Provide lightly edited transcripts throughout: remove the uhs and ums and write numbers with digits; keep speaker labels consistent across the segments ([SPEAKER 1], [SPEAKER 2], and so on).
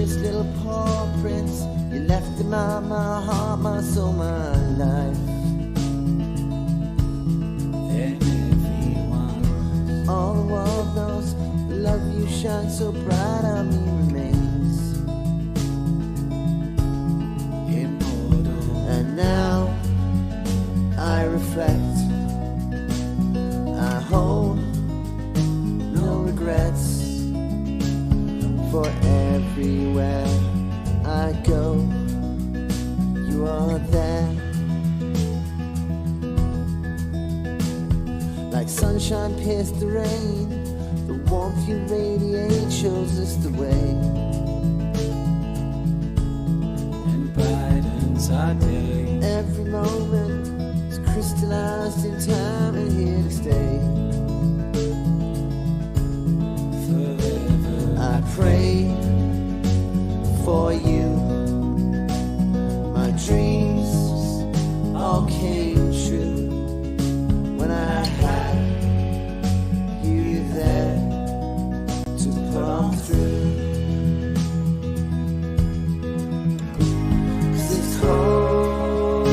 [SPEAKER 1] this little paw prints you left in my heart, my soul, my life.
[SPEAKER 2] And everyone,
[SPEAKER 1] all the world knows the love you shine so bright on me remains
[SPEAKER 2] immortal.
[SPEAKER 1] And now I reflect, I hold no regrets, for everywhere I go, you are there. Like sunshine pierced the rain, the warmth you radiate shows us the way.
[SPEAKER 2] And brightens our day.
[SPEAKER 1] Every moment is crystallized in time and here to stay.
[SPEAKER 2] Forever
[SPEAKER 1] I pray for you. My dreams all came true when I had you there to put on through. 'Cause it's cold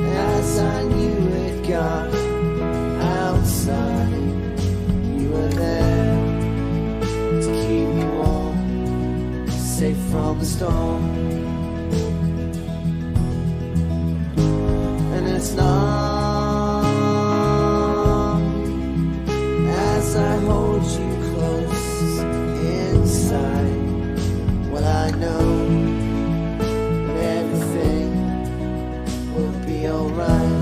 [SPEAKER 1] as I knew it got outside. You were there to keep me warm, safe from the storm. And as long as I hold you close inside, well, I know that everything will be alright.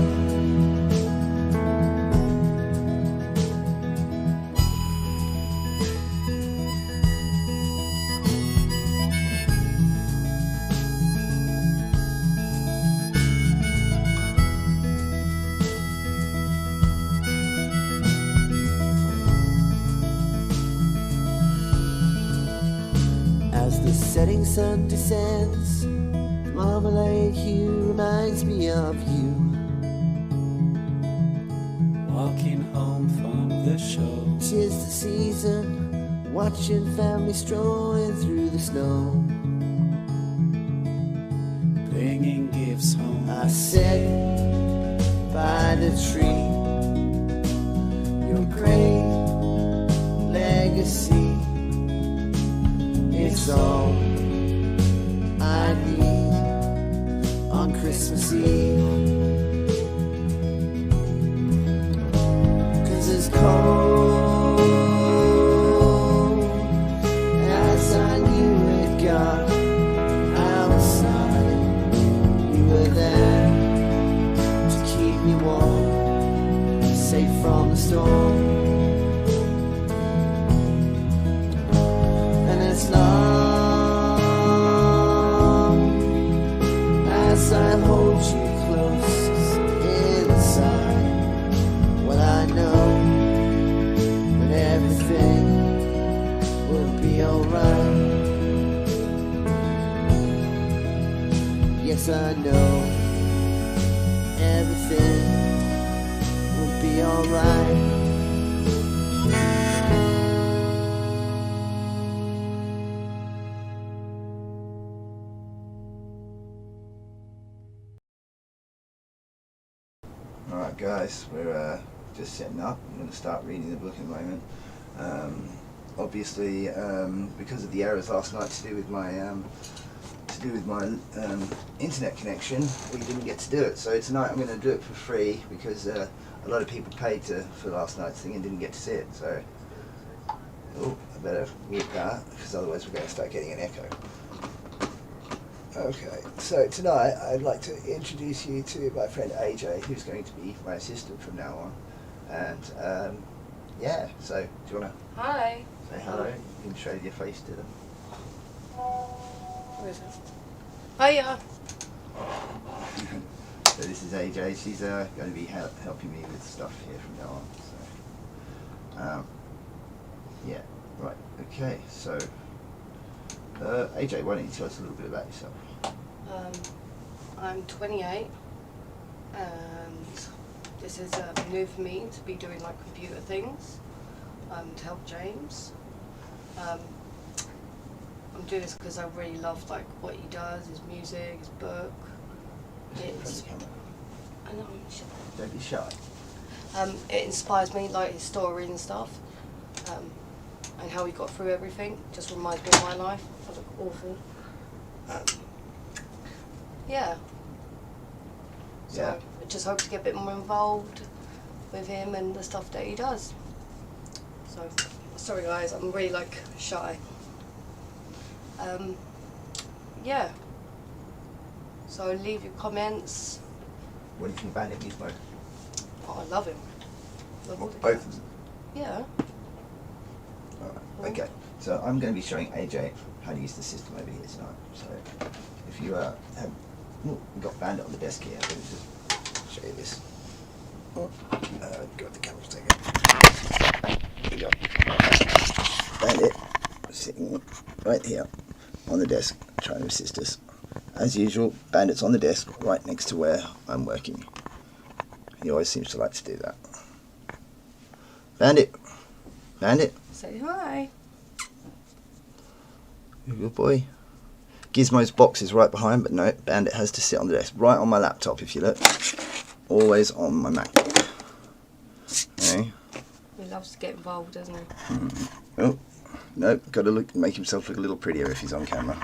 [SPEAKER 1] As the setting sun descends, marmalade hue reminds me of you.
[SPEAKER 2] walking home from the show.
[SPEAKER 1] 'Tis the season, watching family strolling through the snow.
[SPEAKER 2] Bringing gifts home.
[SPEAKER 1] I sit by the tree, your great legacy. It's all I need on Christmas Eve. 'Cause it's cold as I knew it got outside. You were there to keep me warm, safe from the storm. And as long as I hold you close inside, well, I know that everything will be alright. Yes, I know everything will be alright.
[SPEAKER 3] Alright guys, we're just setting up. I'm going to start reading the book in a moment. Obviously, because of the errors last night to do with my internet connection, we didn't get to do it. So tonight I'm going to do it for free because a lot of people paid for last night's thing and didn't get to see it. So, I better mute that because otherwise we're going to start getting an echo. Okay, so tonight I'd like to introduce you to my friend AJ, who's going to be my assistant from now on. And yeah, so do you want to
[SPEAKER 4] Hi.
[SPEAKER 3] say hello? You can show your face to them.
[SPEAKER 4] Where is it? Hiya.
[SPEAKER 3] So this is AJ. She's going to be helping me with stuff here from now on. So yeah, right. Okay, so AJ, why don't you tell us a little bit about yourself?
[SPEAKER 4] I'm 28 and this is new for me to be doing like computer things to help James. I'm doing this because I really love like what he does, his music, his book. It's, I know, I'm shy.
[SPEAKER 3] Don't be shy.
[SPEAKER 4] It inspires me, like his story and stuff, and how he got through everything. Just reminds me of my life. I look awful. Yeah. So
[SPEAKER 3] Yeah.
[SPEAKER 4] I just hope to get a bit more involved with him and the stuff that he does. So, sorry guys, I'm really like shy. Yeah. So leave your comments.
[SPEAKER 3] What do you think Bandit Beast Mode?
[SPEAKER 4] Oh, I love him. Love all the
[SPEAKER 3] Both
[SPEAKER 4] guys.
[SPEAKER 3] of them.
[SPEAKER 4] Yeah.
[SPEAKER 3] Alright, okay. So I'm going to be showing AJ how to use the system over here tonight. So if you have, we've got Bandit on the desk here. Let me just show you this. Got the camera taken. Here we go. Bandit sitting right here on the desk trying to assist us. As usual, Bandit's on the desk right next to where I'm working. He always seems to like to do that. Bandit! Bandit!
[SPEAKER 4] Say hi.
[SPEAKER 3] Good boy. Gizmo's box is right behind, but no, Bandit has to sit on the desk. Right on my laptop, if you look. Always on my MacBook. Okay.
[SPEAKER 4] He loves to get involved, doesn't he?
[SPEAKER 3] Oh, no, got to look, make himself look a little prettier if he's on camera.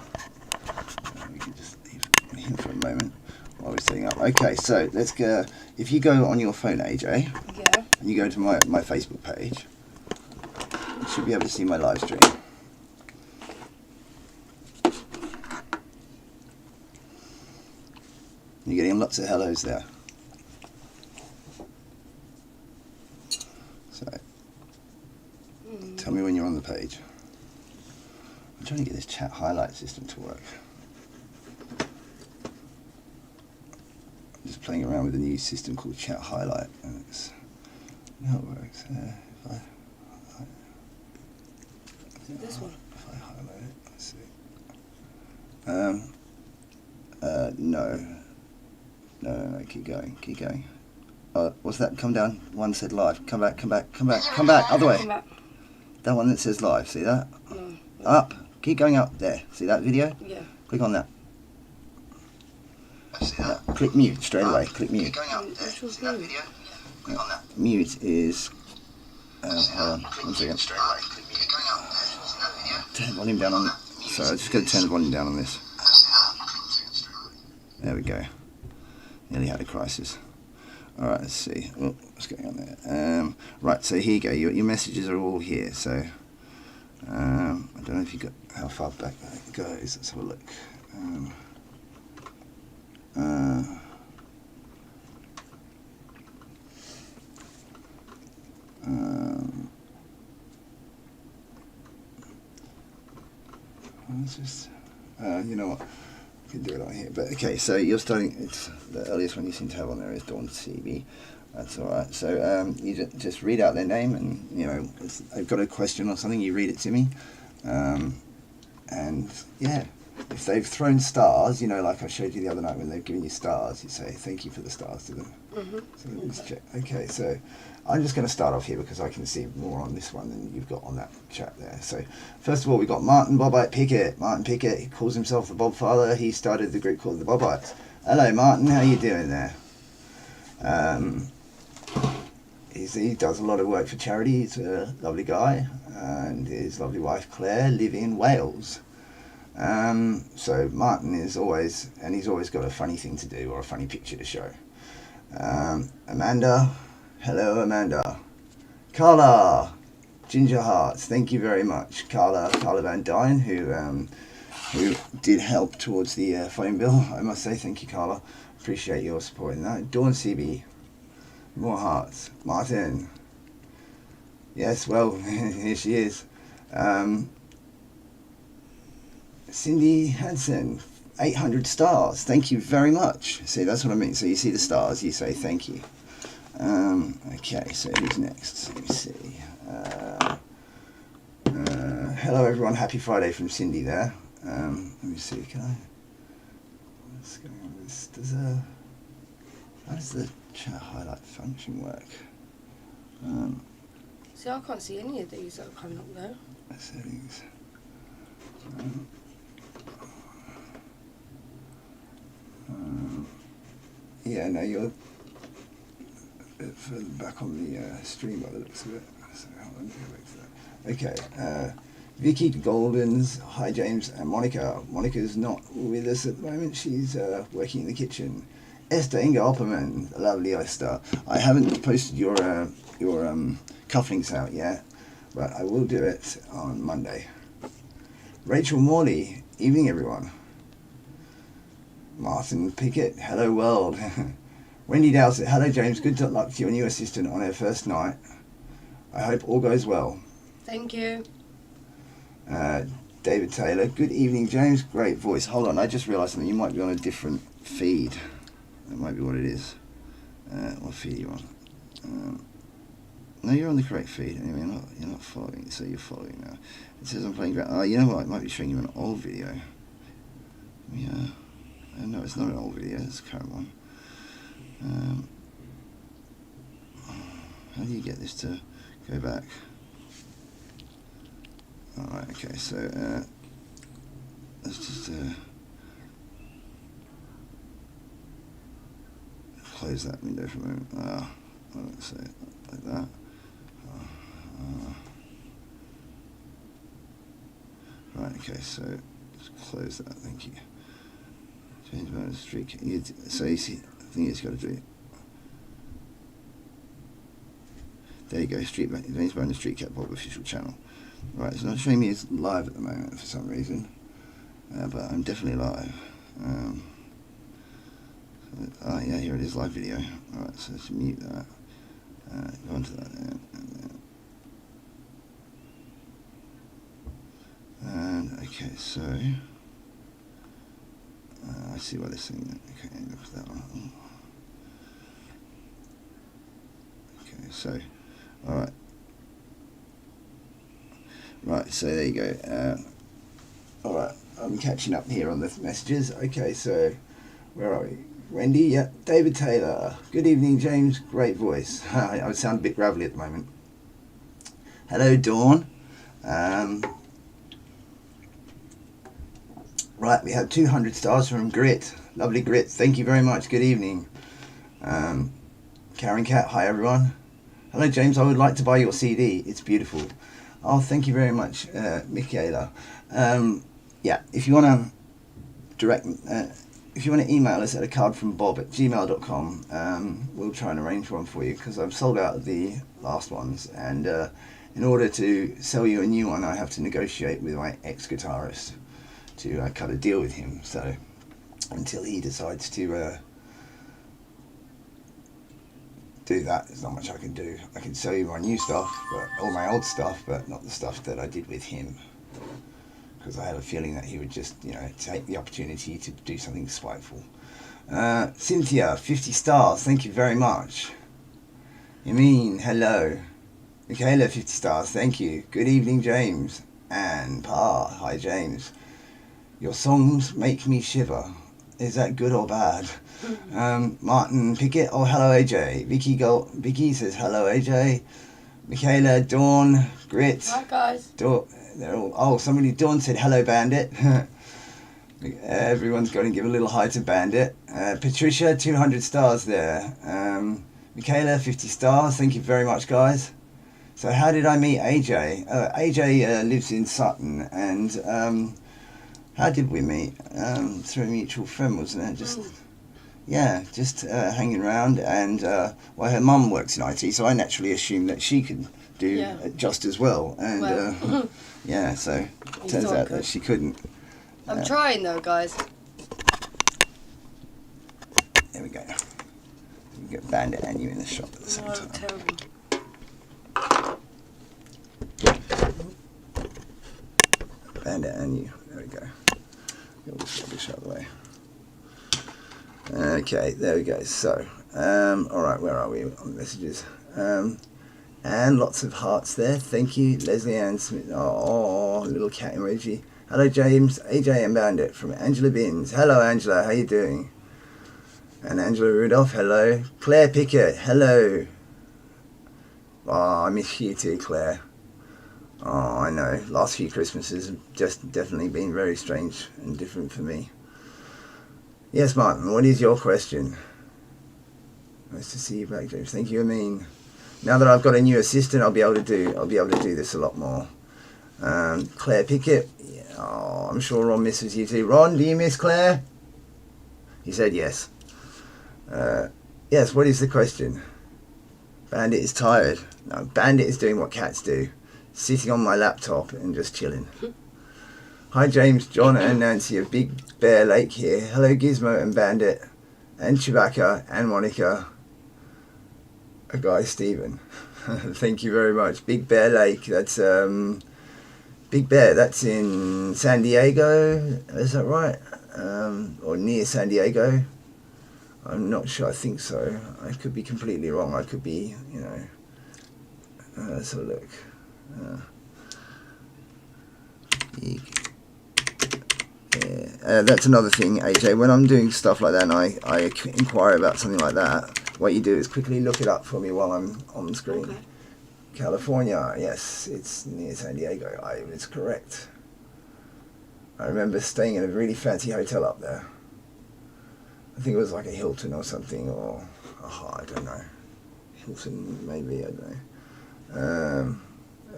[SPEAKER 3] We can just leave him for a moment while we're setting up. Okay, so let's go. If you go on your phone, AJ,
[SPEAKER 4] Yeah.
[SPEAKER 3] and you go to my Facebook page, you should be able to see my live stream. You're getting lots of hellos there. So, tell me when you're on the page. I'm trying to get this chat highlight system to work. I'm just playing around with a new system called Chat Highlight, and it's how it works. If I
[SPEAKER 4] This one.
[SPEAKER 3] If I highlight it, let's see. No, keep going. What's that? Come down. One said live. Come back. Other way.
[SPEAKER 4] Come back.
[SPEAKER 3] That one that says live. See that?
[SPEAKER 4] No.
[SPEAKER 3] Up. Keep going up. There. See that video?
[SPEAKER 4] Yeah.
[SPEAKER 3] Click on that. Click mute straight away. Click mute.
[SPEAKER 4] Which one's new?
[SPEAKER 3] Mute is. Hold on. 1 second. Turn the volume down on. Sorry, I'm just going to turn the volume down on this. There we go. Nearly had a crisis. Alright, let's see. Oh, what's going on there? Right, so here you go. Your messages are all here. So, I don't know if you got how far back that goes. Let's have a look. Let's just, you know what? We can do it on here. But okay, so you're starting. It's the earliest one you seem to have on there is Dawn CB. That's all right. So you just read out their name, and you know, if they've got a question or something, you read it to me. And yeah, if they've thrown stars, you know, like I showed you the other night when they've given you stars, you say thank you for the stars to them. So let's check. Okay, so I'm just going to start off here because I can see more on this one than you've got on that chat there. So first of all, we've got Martin Bobite Pickett. Martin Pickett, he calls himself the Bob Father. He started the group called the Bobites. Hello, Martin. How you doing there? He does a lot of work for charity. He's a lovely guy, and his lovely wife Claire live in Wales. So Martin is always, and he's always got a funny thing to do or a funny picture to show. Amanda, hello Amanda. Carla, Ginger Hearts, thank you very much. Carla Van Dyne, who did help towards the phone bill. I must say thank you, Carla. Appreciate your support in that. Dawn CB, more hearts. Martin, yes, well, here she is. Cindy Hansen, 800 stars. Thank you very much. See, that's what I mean. So you see the stars, you say thank you. Okay, so who's next? Let me see. Hello everyone, happy Friday from Cindy there. Let me see, can I? What's going on with this? How does the chat highlight function work?
[SPEAKER 4] See, I can't see any of these that are coming up though.
[SPEAKER 3] Settings. Yeah, no, you're a bit further back on the stream by the looks of it. So hold on, go back to that. Okay, Vicky Goldens, hi James and Monica. Monica's not with us at the moment. She's working in the kitchen. Esther Inga Opperman, the lovely Esther. I haven't posted your cufflinks out yet, but I will do it on Monday. Rachel Morley, evening everyone. Martin Pickett, hello world. Wendy Dowsett, hello James, good luck to your new assistant on her first night. I hope all goes well.
[SPEAKER 4] Thank you.
[SPEAKER 3] David Taylor, good evening James, great voice. Hold on, I just realised something, you might be on a different feed. That might be what it is. What feed are you on? No, you're on the correct feed. Anyway, you're not following, so you're following now. It says I'm playing ground. Oh, you know what? It might be showing you an old video. Yeah. No, it's not an old video. It's a current one. How do you get this to go back? All right. Okay. So let's just close that window for a moment. Let's say it like that. Right, okay, so let's close that, thank you. Change bonus streak. So you see, I think it's got to do. There you go, James bonus streak cat pop official channel. Right, it's not showing me as live at the moment for some reason, but I'm definitely live. Yeah, here it is, live video. Alright, so let's mute that. Go on to that then. And okay, so I see what they're saying. Okay, look at that one. Okay, so alright. Right, so there you go. Alright, I'm catching up here on the messages. Okay, so where are we? Wendy, yeah. David Taylor, good evening James, great voice. I sound a bit gravelly at the moment. Hello Dawn. Right, we have 200 stars from Grit. Lovely Grit, thank you very much, good evening. Karen Cat, hi everyone. Hello James, I would like to buy your CD, it's beautiful. Oh, thank you very much, Michaela. Yeah, if you want to email us at acardfrombob@gmail.com, we'll try and arrange one for you because I've sold out of the last ones, and in order to sell you a new one I have to negotiate with my ex-guitarist to cut a deal with him, so until he decides to do that, there's not much I can do. I can sell you my new stuff, but all my old stuff, but not the stuff that I did with him, because I have a feeling that he would just, take the opportunity to do something spiteful. Cynthia, 50 stars, thank you very much. Yamin, hello. Michaela, 50 stars, thank you. Good evening, James. And Pa, hi James. Your songs make me shiver. Is that good or bad? Martin Pickett, oh hello AJ. Vicky says hello AJ. Michaela, Dawn, Grit.
[SPEAKER 4] Hi guys.
[SPEAKER 3] Dawn, Dawn said hello Bandit. Everyone's got to give a little hi to Bandit. Patricia, 200 stars there. Michaela, 50 stars, thank you very much guys. So how did I meet AJ? AJ lives in Sutton, and how did we meet? Through a mutual friend, wasn't it? Just hanging around, and her mum works in IT, so I naturally assumed that she could do just as well, and so it turns out that she couldn't.
[SPEAKER 4] I'm trying though, guys.
[SPEAKER 3] There we go. We get Bandit and you in the shop at the same time.
[SPEAKER 4] Terrible.
[SPEAKER 3] Bandit and you. There we go. Get all this rubbish out of the way. Okay, there we go. So, alright, where are we on the messages? And lots of hearts there. Thank you, Leslie Ann Smith. Oh, little cat emoji. Hello, James, AJ and Bandit from Angela Binns. Hello, Angela. How you doing? And Angela Rudolph. Hello. Claire Pickett. Hello. Oh, I miss you too, Claire. Oh, I know. Last few Christmases have just definitely been very strange and different for me. Yes, Martin, what is your question? Nice to see you back, James. Thank you. I mean, now that I've got a new assistant, I'll be able to do this a lot more. Claire Pickett. Yeah, oh, I'm sure Ron misses you too. Ron, do you miss Claire? He said yes. Yes, what is the question? Bandit is tired. No, Bandit is doing what cats do. Sitting on my laptop and just chilling. Hi James, John and Nancy of Big Bear Lake here. Hello Gizmo and Bandit and Chewbacca and Monica. A guy Stephen. Thank you very much. Big Bear Lake, that's Big Bear, that's in San Diego, is that right? Or near San Diego. I'm not sure, I think so. I could be completely wrong. I could be, you know. Let's have a look. Yeah. That's another thing, AJ. When I'm doing stuff like that and I inquire about something like that, what you do is quickly look it up for me while I'm on the screen. Okay. California, yes, it's near San Diego. It's correct. I remember staying in a really fancy hotel up there. I think it was like a Hilton or something, or I don't know. Hilton, maybe, I don't know.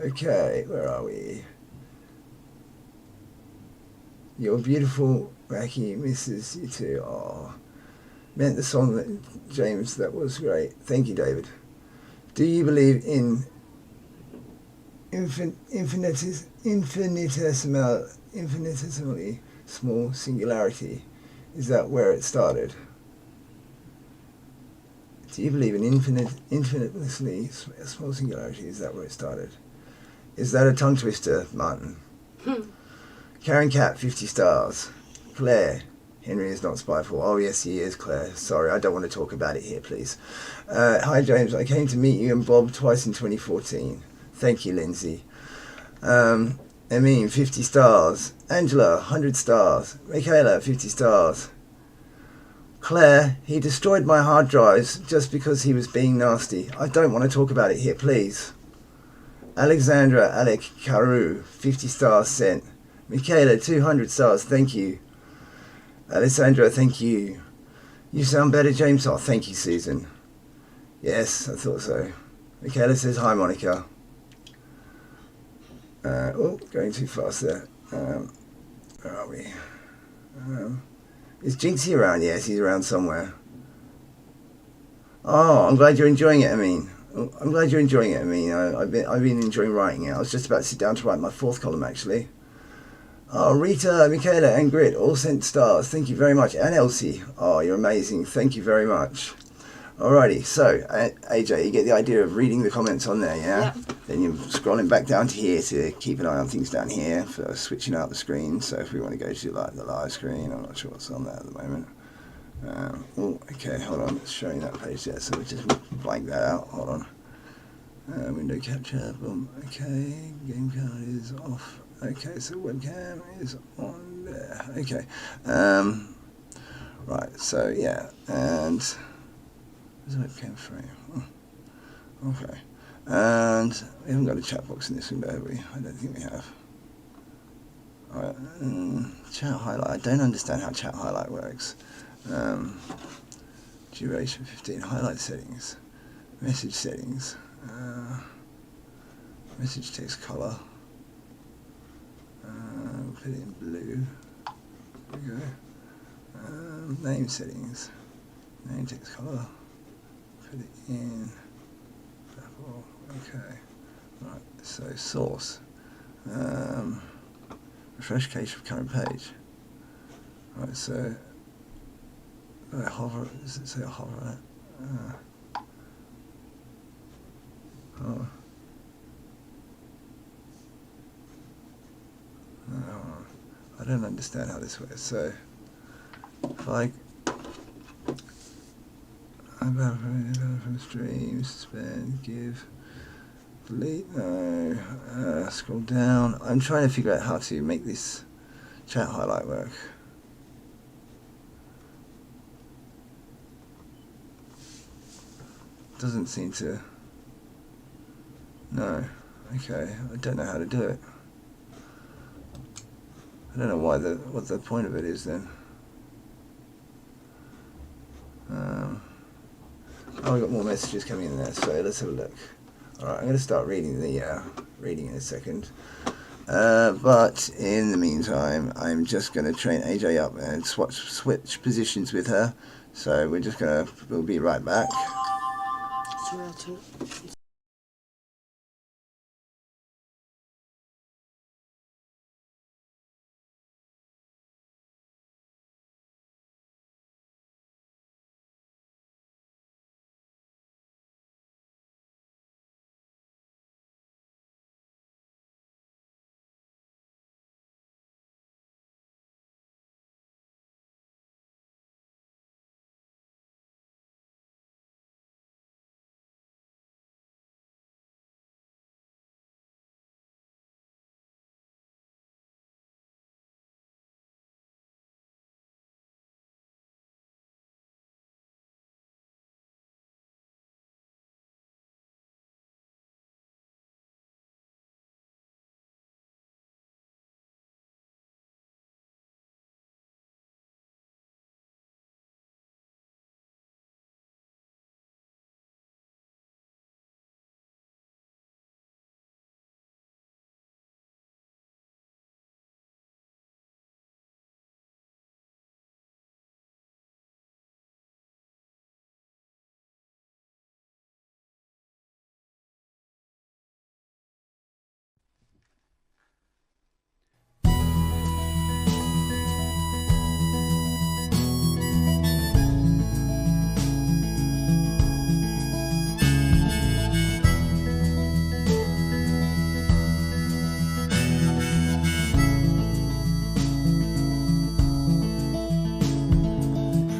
[SPEAKER 3] Okay, where are we? You're beautiful, Wacky, misses you too. Oh, meant the song that James, that was great. Thank you, David. Do you believe in infinitesimally small singularity? Is that where it started? Do you believe in infinitesimally small singularity? Is that where it started? Is that a tongue twister, Martin? Karen Cat, 50 stars. Claire, Henry is not spiteful. Oh yes, he is, Claire. Sorry, I don't want to talk about it here, please. Hi James, I came to meet you and Bob twice in 2014. Thank you, Lindsay. Amin, 50 stars. Angela, 100 stars. Michaela, 50 stars. Claire, he destroyed my hard drives just because he was being nasty. I don't want to talk about it here, please. Alexandra, Alec Carew, 50 stars sent. Michaela, 200 stars, thank you. Alessandra, thank you. You sound better, James. Oh, thank you, Susan. Yes, I thought so. Michaela says, hi, Monica. Going too fast there. Where are we? Is Jinxie around? Yes, he's around somewhere. Oh, I'm glad you're enjoying it, Amin. I'm glad you're enjoying it, Amin. I've been enjoying writing it. I was just about to sit down to write my fourth column, actually. Oh, Rita, Michaela, and Grit all sent stars. Thank you very much. And Elsie. Oh, you're amazing. Thank you very much. Alrighty, so AJ, you get the idea of reading the comments on there, yeah? Yep. Then you're scrolling back down to here to keep an eye on things down here for switching out the screen. So if we want to go to like the live screen, I'm not sure what's on there at the moment. Okay, hold on, it's showing that page there, so we just blank that out. Hold on. Window capture, boom. Okay, game card is off. Okay, so webcam is on there. Okay. Right, so yeah, and there's a webcam frame. Oh, okay. And we haven't got a chat box in this window, have we? I don't think we have. Alright, chat highlight. I don't understand how chat highlight works. Duration 15, highlight settings, message settings, message text color. Put it in blue. There we go. Name settings, name text color. Put it in purple. Okay. Right. So source. Refresh cache of current page. Right. So hover. Does it say hover? Oh. No, I don't understand how this works. So if I from streams, suspend, give, delete, no, scroll down. I'm trying to figure out how to make this chat highlight work. Doesn't seem to. No. Okay, I don't know how to do it. I don't know why what the point of it is then. Oh, we've got more messages coming in there, so let's have a look. Alright, I'm going to start reading the reading in a second. But in the meantime, I'm just going to train AJ up and switch positions with her. So we'll be right back.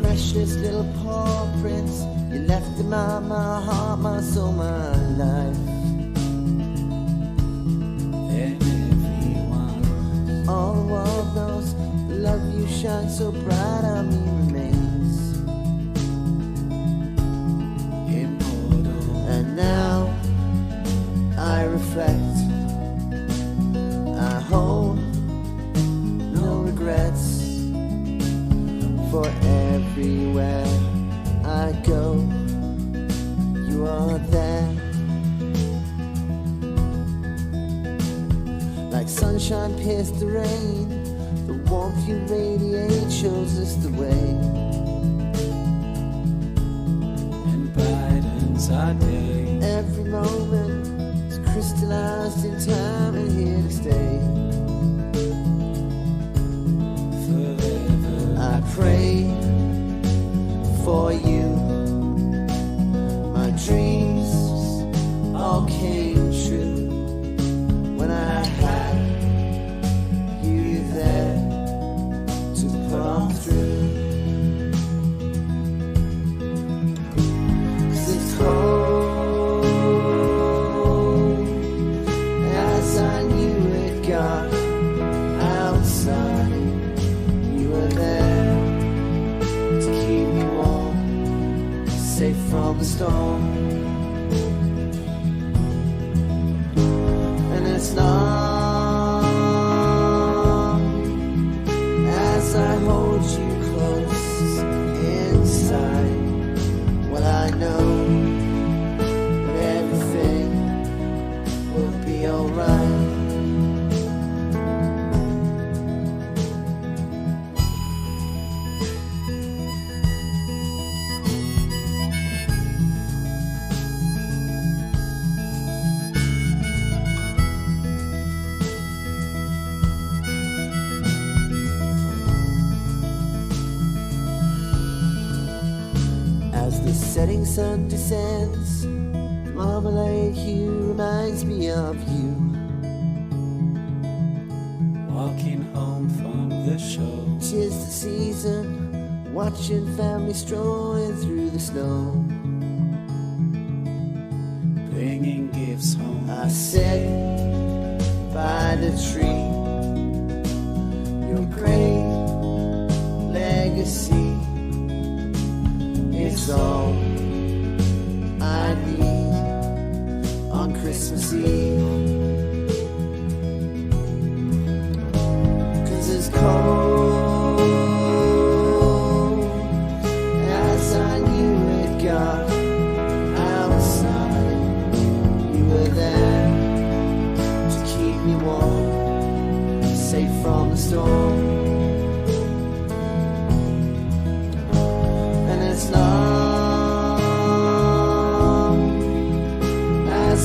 [SPEAKER 3] Precious little paw prints, you left in my heart, my soul, my life.
[SPEAKER 2] Then everyone,
[SPEAKER 3] All the world knows the love you shine so bright on me remains.
[SPEAKER 2] immortal,
[SPEAKER 3] And now I reflect, I hold no regrets. For everywhere I go, you are there. Like sunshine pierced the rain, the warmth you radiate shows us the way.
[SPEAKER 2] and brightens our day.
[SPEAKER 3] Every moment is crystallized in time and here to stay.
[SPEAKER 2] Forever,
[SPEAKER 3] I pray for you. My dreams all came true when I had you there to come through. 'Cause it's cold as I knew it got outside. You were there to keep me warm, safe from the storm. And it's long as I hold you close inside. Well, I know that everything will be alright. As the setting sun descends, marmalade hue reminds me of you.
[SPEAKER 2] walking home from the show.
[SPEAKER 3] 'Tis the season, watching family strolling through the snow.
[SPEAKER 2] Bringing gifts home.
[SPEAKER 3] I sit by the tree, your great legacy is all I need on Christmas Eve. 'Cause it's cold as I knew it got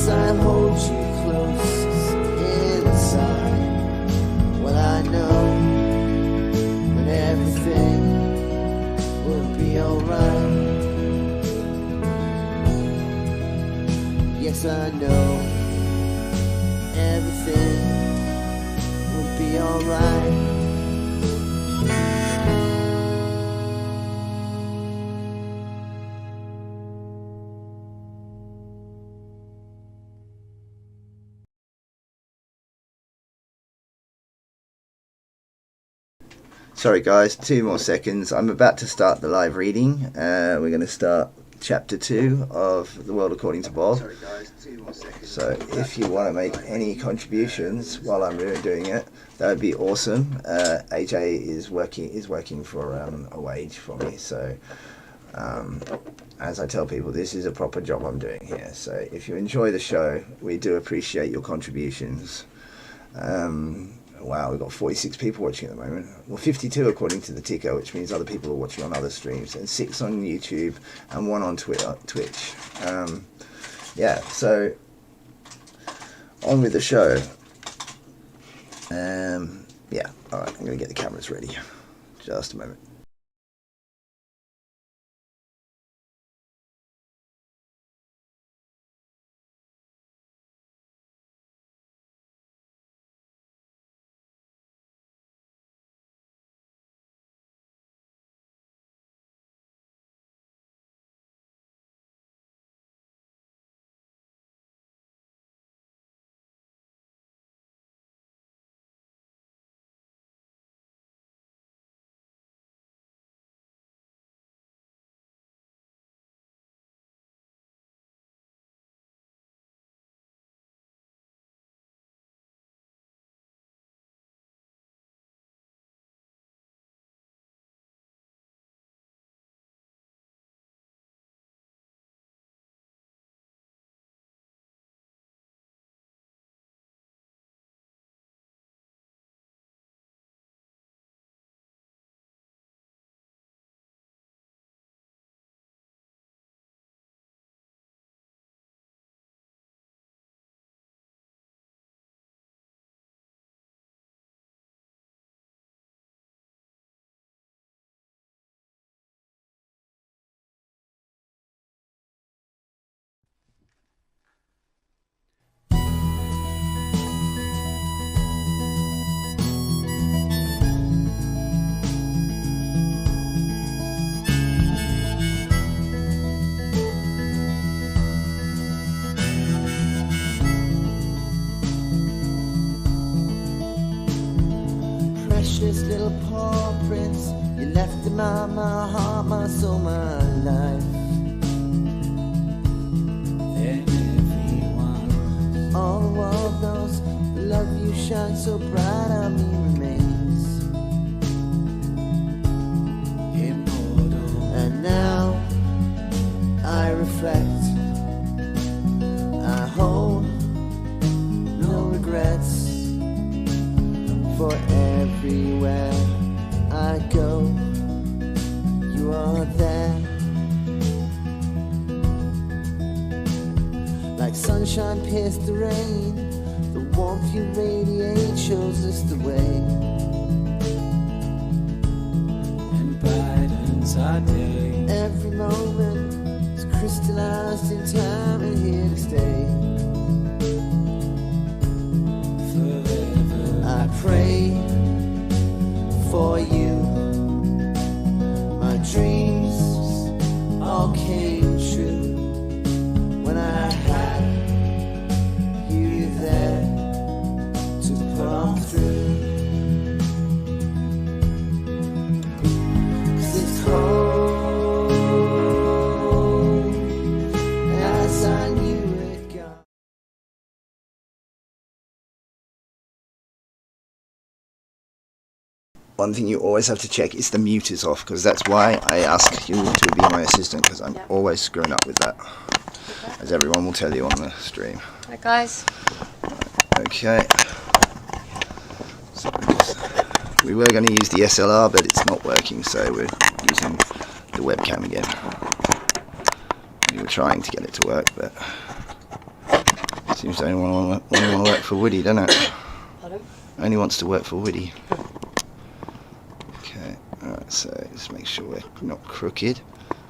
[SPEAKER 1] Yes, I hold you close inside. Well, I know that everything will be alright. Yes, I know everything will be alright.
[SPEAKER 3] Sorry guys, 2 more seconds. I'm about to start the live reading. We're going to start chapter 2 of The World According to Bob. Sorry guys, 2 more seconds. So if you want to make any contributions while I'm doing it, that would be awesome. AJ is working for a wage for me, so as I tell people, this is a proper job I'm doing here. So if you enjoy the show, we do appreciate your contributions. Wow, we've got 46 people watching at the moment. Well, 52 according to the ticker, which means other people are watching on other streams, and 6 on YouTube and 1 on Twitch. Yeah, so on with the show. Yeah, alright, I'm going to get the cameras ready. Just a moment. Precious little paw prints, you left them on my heart, my soul, my life.
[SPEAKER 2] Then everyone,
[SPEAKER 1] All the world knows the love you shine so bright on me remains.
[SPEAKER 2] immortal,
[SPEAKER 1] And now I reflect, I hold no regrets. For everywhere I go, you are there. Like sunshine pierced the rain, the warmth you radiate shows us the way.
[SPEAKER 2] and brightens our day.
[SPEAKER 1] Every moment is crystallized in time and here to stay.
[SPEAKER 2] Forever,
[SPEAKER 1] I pray for you. My dreams all came true when I had you there to pull on through. 'Cause it's cold as I knew it got.
[SPEAKER 3] One thing you always have to check is the mute is off, because that's why I ask you to be my assistant, because I'm always screwing up with that, as everyone will tell you on the stream.
[SPEAKER 4] Hi guys.
[SPEAKER 3] Okay. So we were going to use the SLR, but it's not working, so we're using the webcam again. We were trying to get it to work, but Seems to only want to work for Woody, doesn't it?
[SPEAKER 4] Pardon?
[SPEAKER 3] Only wants to work for Woody. Okay, alright, so just make sure we're not crooked.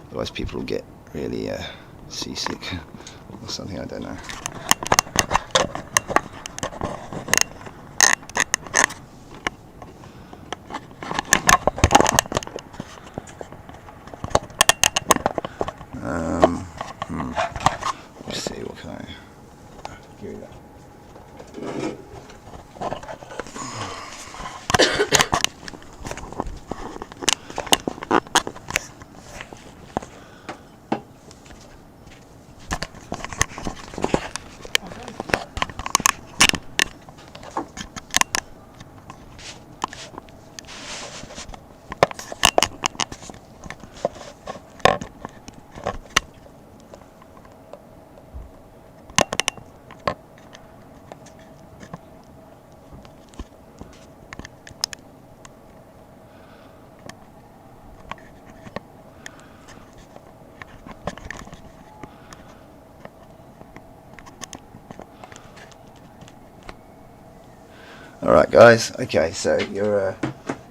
[SPEAKER 3] Otherwise people will get really seasick or something, I don't know. Let's see, what can I give you that? Alright guys, okay, so your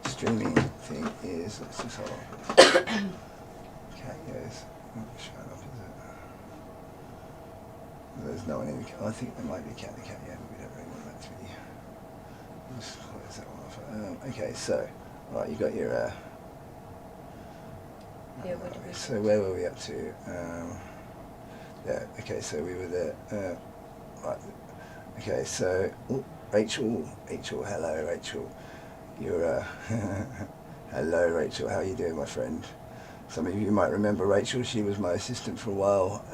[SPEAKER 3] streaming thing is, let's just hold on. Cat goes, shut up, is it? There's no one in the cat. I think there might be a cat in the cat, yeah, but we don't really want that to be. Just close that one off. Okay, so, right, you got your,
[SPEAKER 4] Yeah, what do we
[SPEAKER 3] so where were we up to? Yeah, okay, so we were there, right, okay, so, oh, Rachel, hello Rachel, you're, hello Rachel, how are you doing my friend? Some of you might remember Rachel, she was my assistant for a while,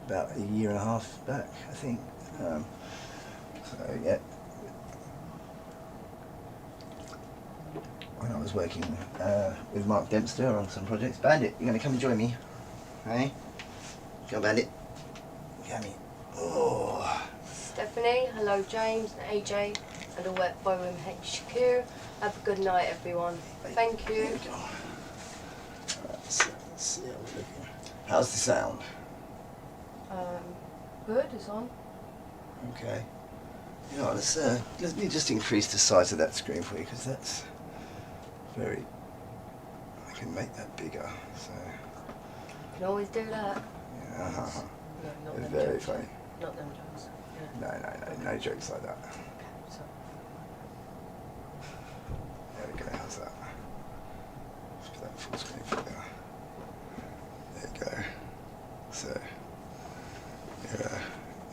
[SPEAKER 3] about a year and a half back, I think, so yeah. When I was working with Mark Dempster on some projects. Bandit, you're going to come and join me, hey? Go on, Bandit. Come here. Oh.
[SPEAKER 4] Stephanie, hello James and AJ and all at Bowen HQ. Have a good night everyone. Thank you.
[SPEAKER 3] There we go. Alright, so let's see how we're looking. How's the sound?
[SPEAKER 4] Good, it's on.
[SPEAKER 3] Okay. You know, let me just increase the size of that screen for you, because that's very, I can make that bigger, so.
[SPEAKER 4] You can always do that.
[SPEAKER 3] Yeah,
[SPEAKER 4] No, not
[SPEAKER 3] it's
[SPEAKER 4] them
[SPEAKER 3] very
[SPEAKER 4] jokes.
[SPEAKER 3] funny.
[SPEAKER 4] Not them jokes. Yeah.
[SPEAKER 3] No jokes like that.
[SPEAKER 4] Okay, so.
[SPEAKER 3] There we go, how's that? Let's put that full screen for you. There you go. So,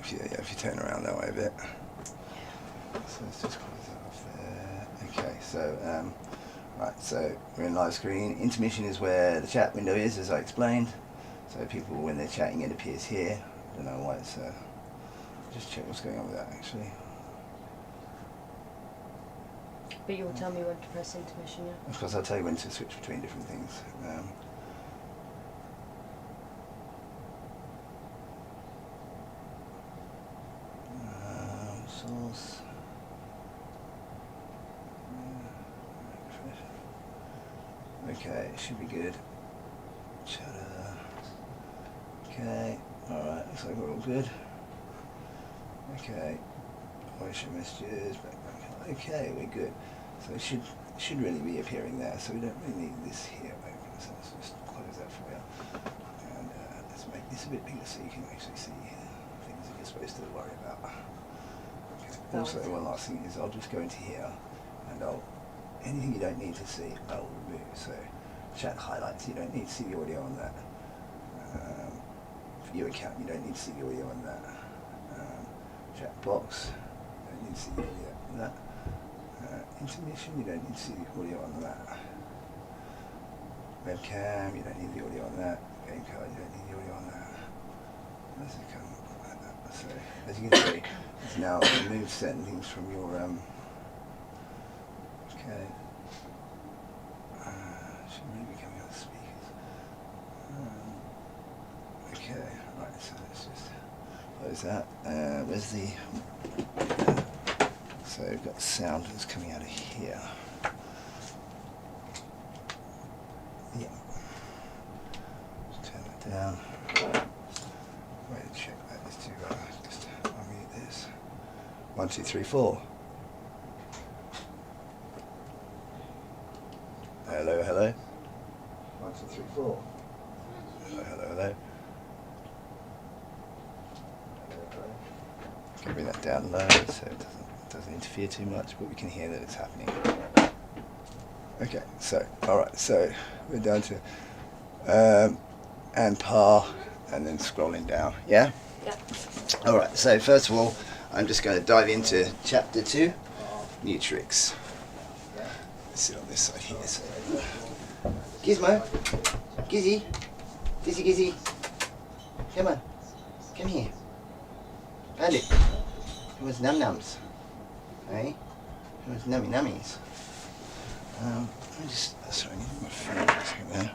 [SPEAKER 3] if you turn around that way a bit. So let's just close that off there. Okay, so, right, so we're in live screen. Intermission is where the chat window is, as I explained. So people, when they're chatting, it appears here. I don't know why it's, just check what's going on with that actually.
[SPEAKER 4] But you'll tell me when to press intermission, yeah?
[SPEAKER 3] Of course, I'll tell you when to switch between different things. Source. Okay, should be good. Chatter. Okay, alright, looks like we're all good. Okay, voice your messages, background. Okay, we're good. So it should really be appearing there, so we don't really need this here. So let's just close that for you. And let's make this a bit bigger so you can actually see things that you're supposed to worry about. Okay. Also, one last thing is I'll just go into here and anything you don't need to see, I'll remove. So chat highlights, you don't need to see the audio on that. View account, you don't need to see the audio on that. Chat box, you don't need to see the audio on that. Intermission, you don't need to see the audio on that. Webcam, you don't need the audio on that. Game card, you don't need the audio on that. Where's it come like that? So, as you can see, it's now removed certain things from your, okay. Should really be coming out of the speakers. Okay, right, so let's just close that. Where's the, so we've got the sound that's coming out of here. Yeah. Just turn that down. Way to check that is to just unmute this. 1, 2, 3, 4. Hello, hello. 1, 2, 3, 4. Hello, hello, hello. Can bring that down low so it doesn't interfere too much, but we can hear that it's happening. Okay, so alright, so we're down to and par, and then scrolling down. Yeah?
[SPEAKER 4] Yeah.
[SPEAKER 3] Alright, so first of all, I'm just going to dive into chapter 2, new tricks. Let's sit on this side here. So. Gizmo, Gizzy, Gizzy, come on, come here. Bandit, who was num nums? Hey, who was nummy nummies? Let me just, sorry, I need my phone for a second there.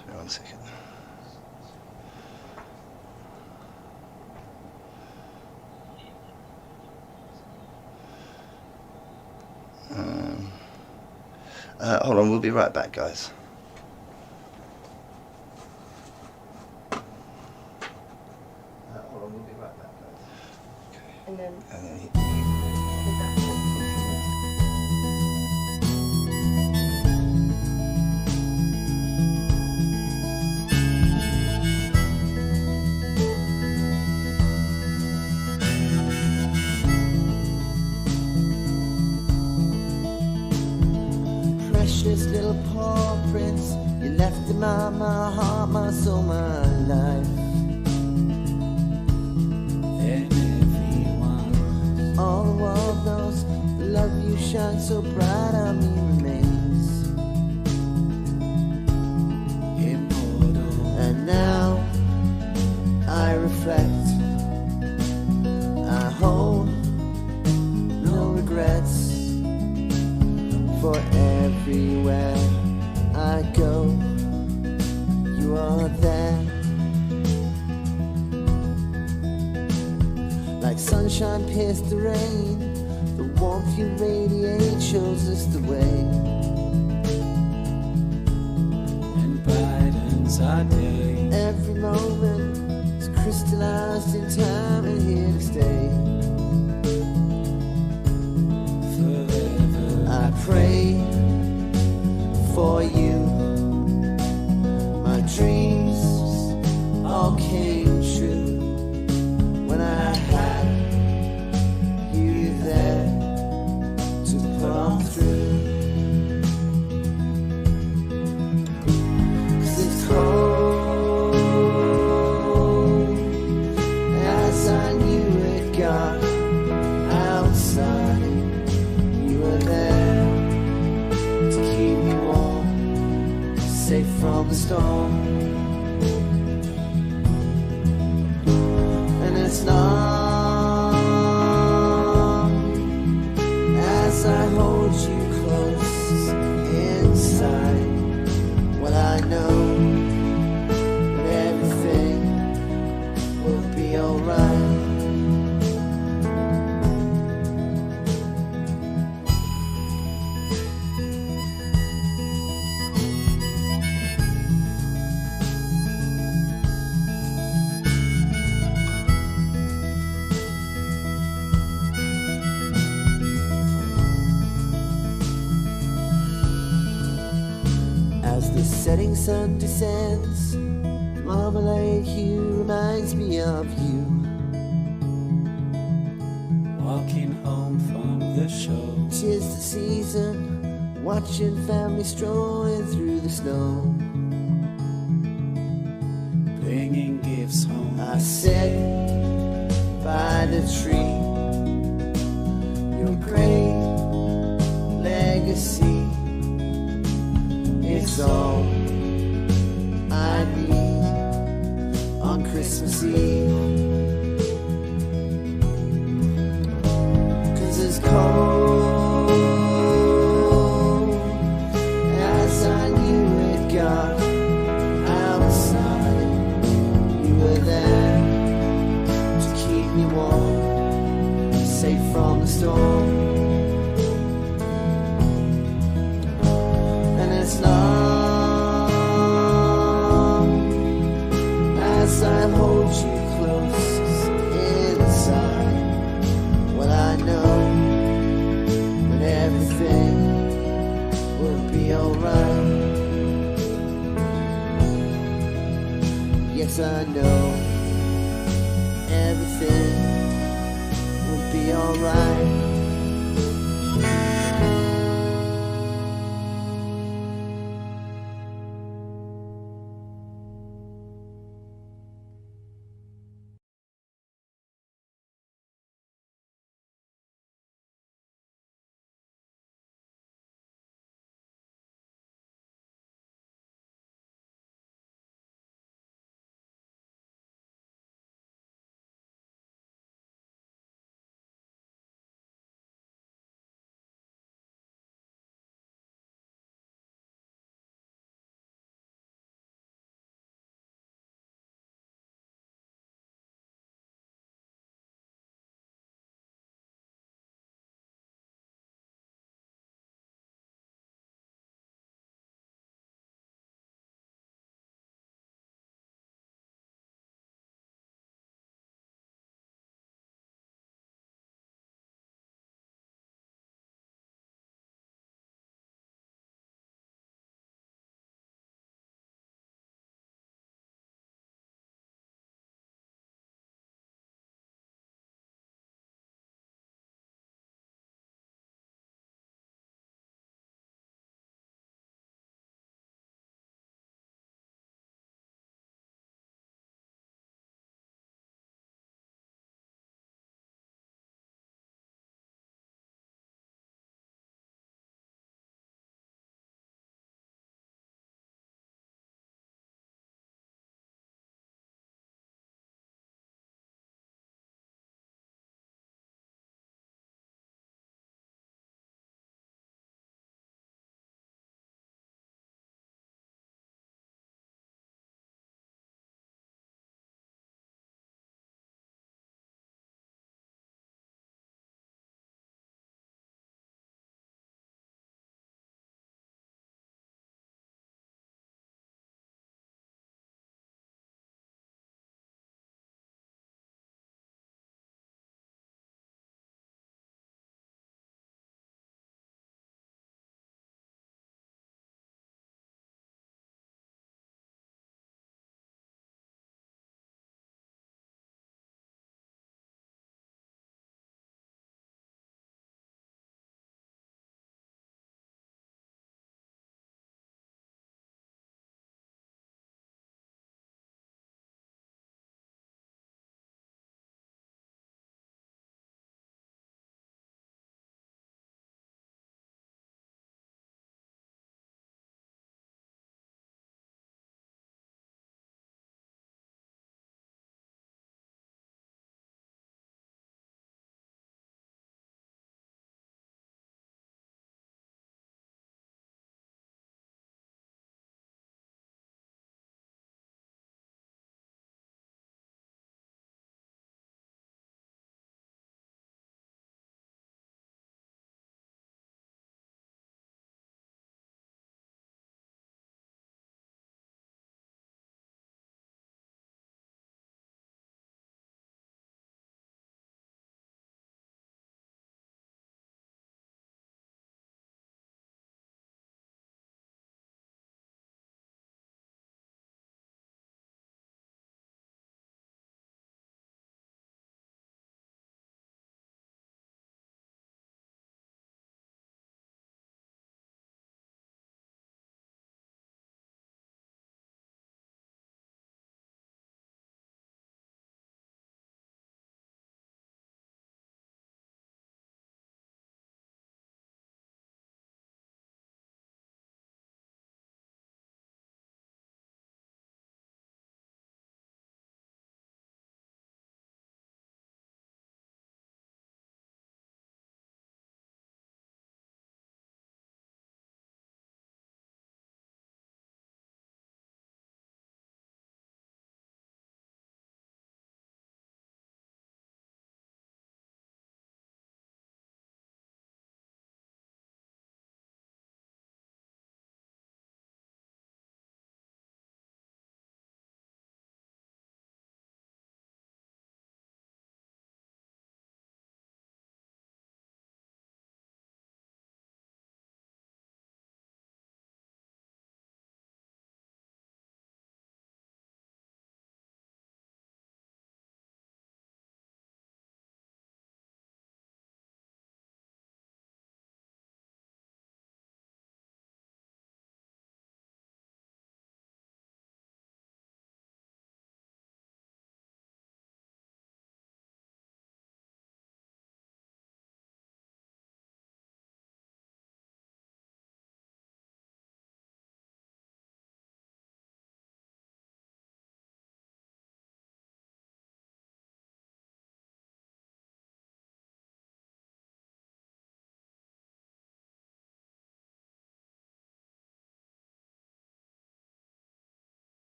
[SPEAKER 3] Sorry, 1 second. Hold on, we'll be right back, guys. Hold on, we'll be right back, guys. Okay.
[SPEAKER 4] And then
[SPEAKER 3] And then
[SPEAKER 1] Precious little paw prints you left in my heart, my soul, my life.
[SPEAKER 2] Then everyone
[SPEAKER 1] All the world knows the love you shine so bright on me remains.
[SPEAKER 2] immortal.
[SPEAKER 1] And now I reflect, I hold no regrets. For everywhere I go, you are there. Like sunshine pierced the rain, the warmth you radiate shows us the way.
[SPEAKER 2] And brightens our day.
[SPEAKER 1] Every moment is crystallized in time and here to stay.
[SPEAKER 2] Forever
[SPEAKER 1] I pray for you. My dreams all came true when I had you there to put on through. 'Cause it's cold as I knew it got outside. You were there to keep me warm, safe from the storm. And it's long as I hold you close inside. Well, I know that everything will be alright. As the setting sun descends, marmalade hue reminds me of you.
[SPEAKER 2] walking home from the show.
[SPEAKER 1] 'Tis the season, watching family strolling through the snow.
[SPEAKER 2] Bringing gifts home.
[SPEAKER 1] I sit by the tree, your great legacy. It's all I need on Christmas Eve. 'Cause it's cold as I knew it got outside. You were there to keep me warm, safe from the storm. And it's long as I hold you close I know everything will be alright.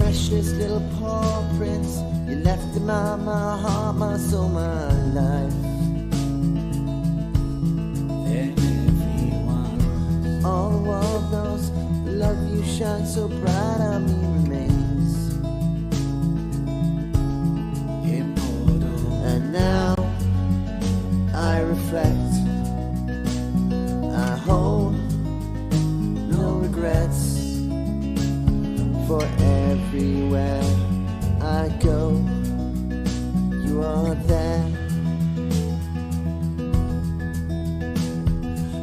[SPEAKER 1] precious little paw prints. You left them on my heart, my soul, my life.
[SPEAKER 2] Then everyone
[SPEAKER 1] All the world knows the love you shine so bright on me remains.
[SPEAKER 2] immortal.
[SPEAKER 1] And now I reflect, I hold no regrets. For everywhere I go, you are there.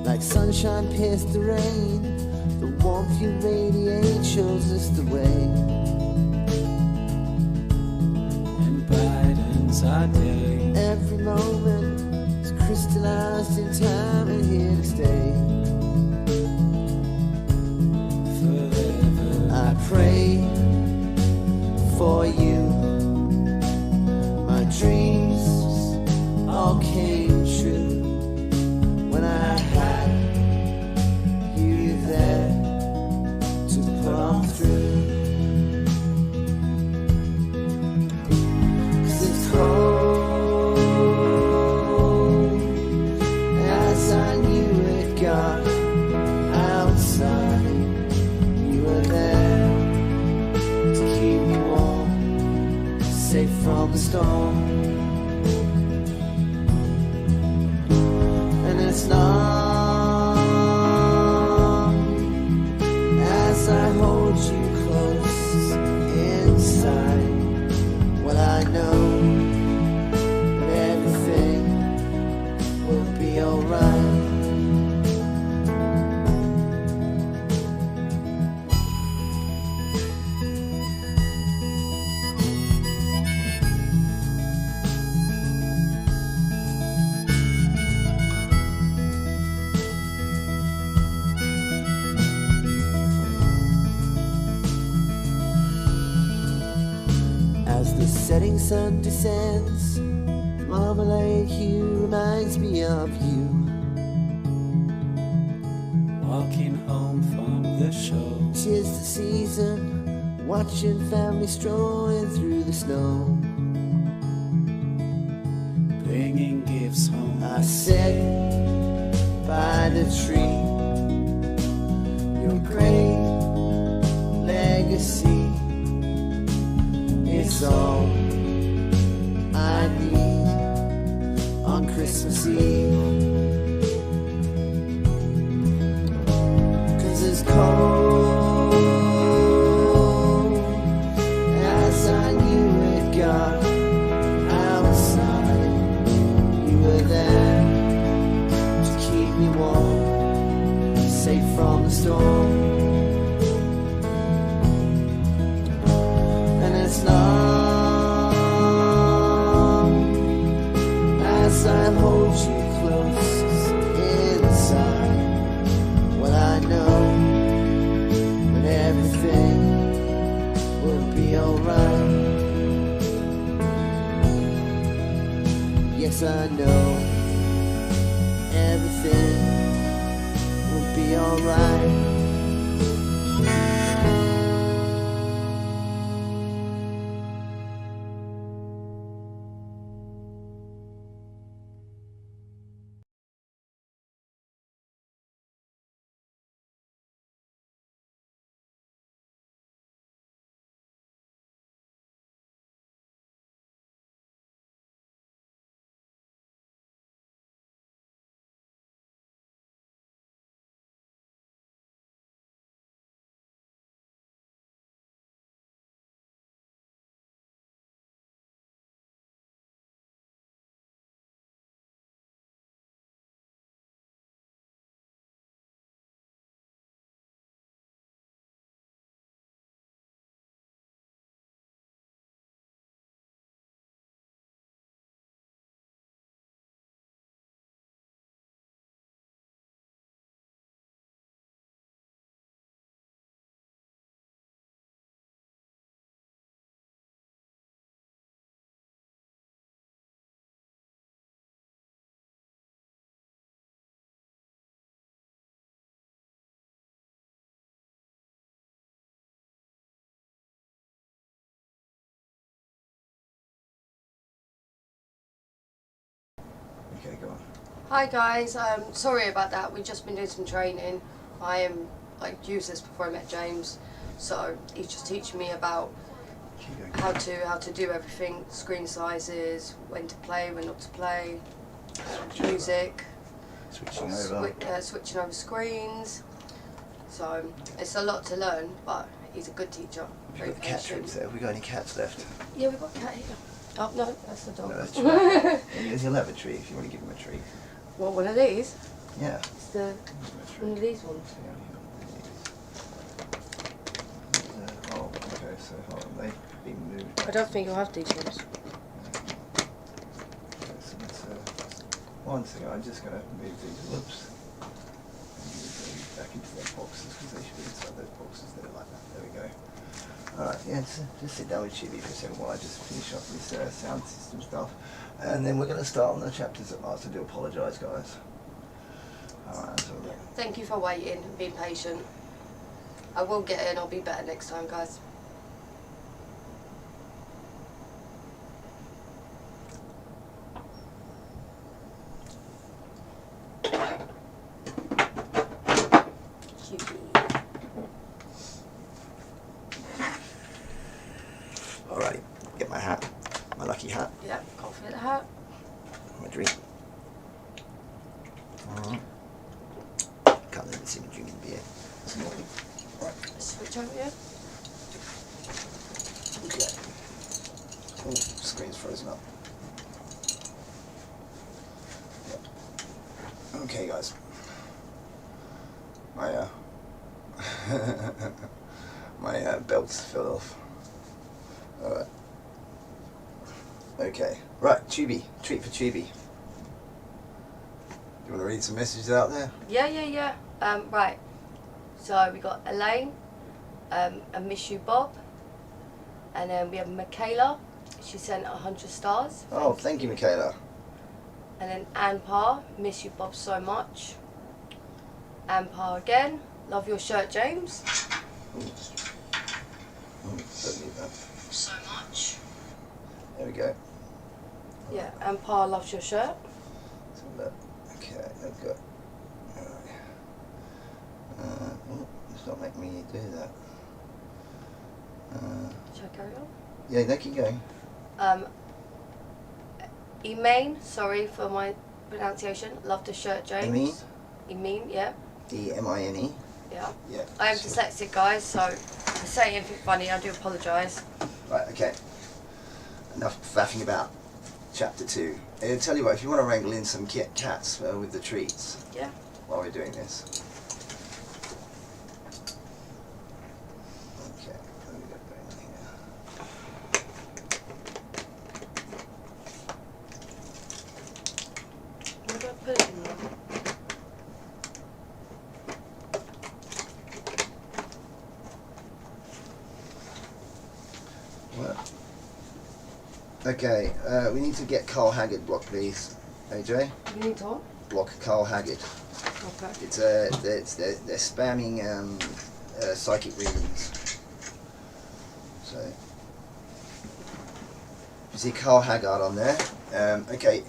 [SPEAKER 1] Like sunshine pierced the rain, the warmth you radiate shows us the way.
[SPEAKER 2] And brightens our day.
[SPEAKER 1] Every moment is crystallized in time and here to stay.
[SPEAKER 2] Forever
[SPEAKER 1] I pray for you. My dreams all came true when I had you there to pull on through. 'Cause it's cold as I knew it got outside. You were there to keep me warm, safe from the storm. And it's long as I hold you close inside. Well, I know that everything will be alright. As the setting sun descends, marmalade hue reminds me of you.
[SPEAKER 2] walking home from the show.
[SPEAKER 1] 'Tis the season, watching family strolling through the snow.
[SPEAKER 2] Bringing gifts home.
[SPEAKER 1] I sit by the tree, your great legacy is all I need on Christmas Eve. 'Cause it's cold as I knew it got outside. You were there to keep me warm, safe from the storm. And it's long as I hold you close inside. Well, I know that everything will be alright. Yes, I know everything will be alright.
[SPEAKER 3] Okay, go on.
[SPEAKER 4] Hi guys, sorry about that. We've just been doing some training. I am like used this before I met James, so he's just teaching me about
[SPEAKER 3] Keep going.
[SPEAKER 4] how to do everything, screen sizes, when to play, when not to play, music,
[SPEAKER 3] Switching over.
[SPEAKER 4] switching over screens. So it's a lot to learn, but he's a good teacher.
[SPEAKER 3] We've
[SPEAKER 4] Very
[SPEAKER 3] got the cat
[SPEAKER 4] patient.
[SPEAKER 3] treats there. Have we got any cats left?
[SPEAKER 4] Yeah, we've got a cat here. Oh no, that's the dog.
[SPEAKER 3] No, that's true. He'll have a treat if you want to give him a treat.
[SPEAKER 4] What, one of these?
[SPEAKER 3] Yeah.
[SPEAKER 4] It's the
[SPEAKER 3] Give
[SPEAKER 4] one
[SPEAKER 3] him
[SPEAKER 4] of these ones.
[SPEAKER 3] Oh, okay, so hold on, they've been moved.
[SPEAKER 4] I don't think you'll have these ones.
[SPEAKER 3] Okay, so let's, one second, I'm just going to move these, whoops. Move these back into their boxes because they should be inside those boxes there like that. There we go. Alright, yeah, just sit down with Chibi for a second while I just finish up this sound system stuff. And then we're going to start on the chapters at last. I do apologise, guys. Alright, so
[SPEAKER 4] Thank you for waiting and being patient. I will get in, I'll be better next time, guys.
[SPEAKER 3] alright, get my hat, my lucky hat,
[SPEAKER 4] Yep, can't fit the hat.
[SPEAKER 3] my drink. Alright. Can't let me see me drinking beer.
[SPEAKER 4] Switch over here.
[SPEAKER 3] Okay. Oh, screen's frozen up. Yep. Okay, guys. My my belt's fell off. Alright. Okay. Right, Tubi. Treat for Tubi. You want to read some messages out there?
[SPEAKER 4] Yeah. Right. So we got Elaine, I miss you, Bob, and then we have Michaela. She sent 100 stars.
[SPEAKER 3] Oh, thank you, Michaela.
[SPEAKER 4] And then Ann Parr, miss you, Bob, so much. Ann Parr again, love your shirt, James.
[SPEAKER 3] Oh, don't need that.
[SPEAKER 4] So much.
[SPEAKER 3] There we go.
[SPEAKER 4] Yeah, Ann Parr loves your shirt.
[SPEAKER 3] So look. Okay, I've got. Oh, it's not making me do that.
[SPEAKER 4] Shall I carry on?
[SPEAKER 3] Yeah, no, keep going.
[SPEAKER 4] Emaine, sorry for my pronunciation. Love the shirt, James. Emaine, yeah.
[SPEAKER 3] E-M-I-N-E.
[SPEAKER 4] Yeah.
[SPEAKER 3] Yeah.
[SPEAKER 4] I am dyslexic, guys, so if I say anything funny, I do apologise.
[SPEAKER 3] Right, okay. Enough faffing about. Chapter 2. I'll tell you what, if you want to wrangle in some cats with the treats
[SPEAKER 4] Yeah.
[SPEAKER 3] while we're doing this. Okay, let me get going here.
[SPEAKER 4] Where do I put it in there?
[SPEAKER 3] What? Okay, we need to get Carl Haggard blocked, please. AJ?
[SPEAKER 4] You need to?
[SPEAKER 3] Block Carl Haggard.
[SPEAKER 4] Okay.
[SPEAKER 3] They're spamming psychic readings. So, you see Carl Haggard on there. Okay,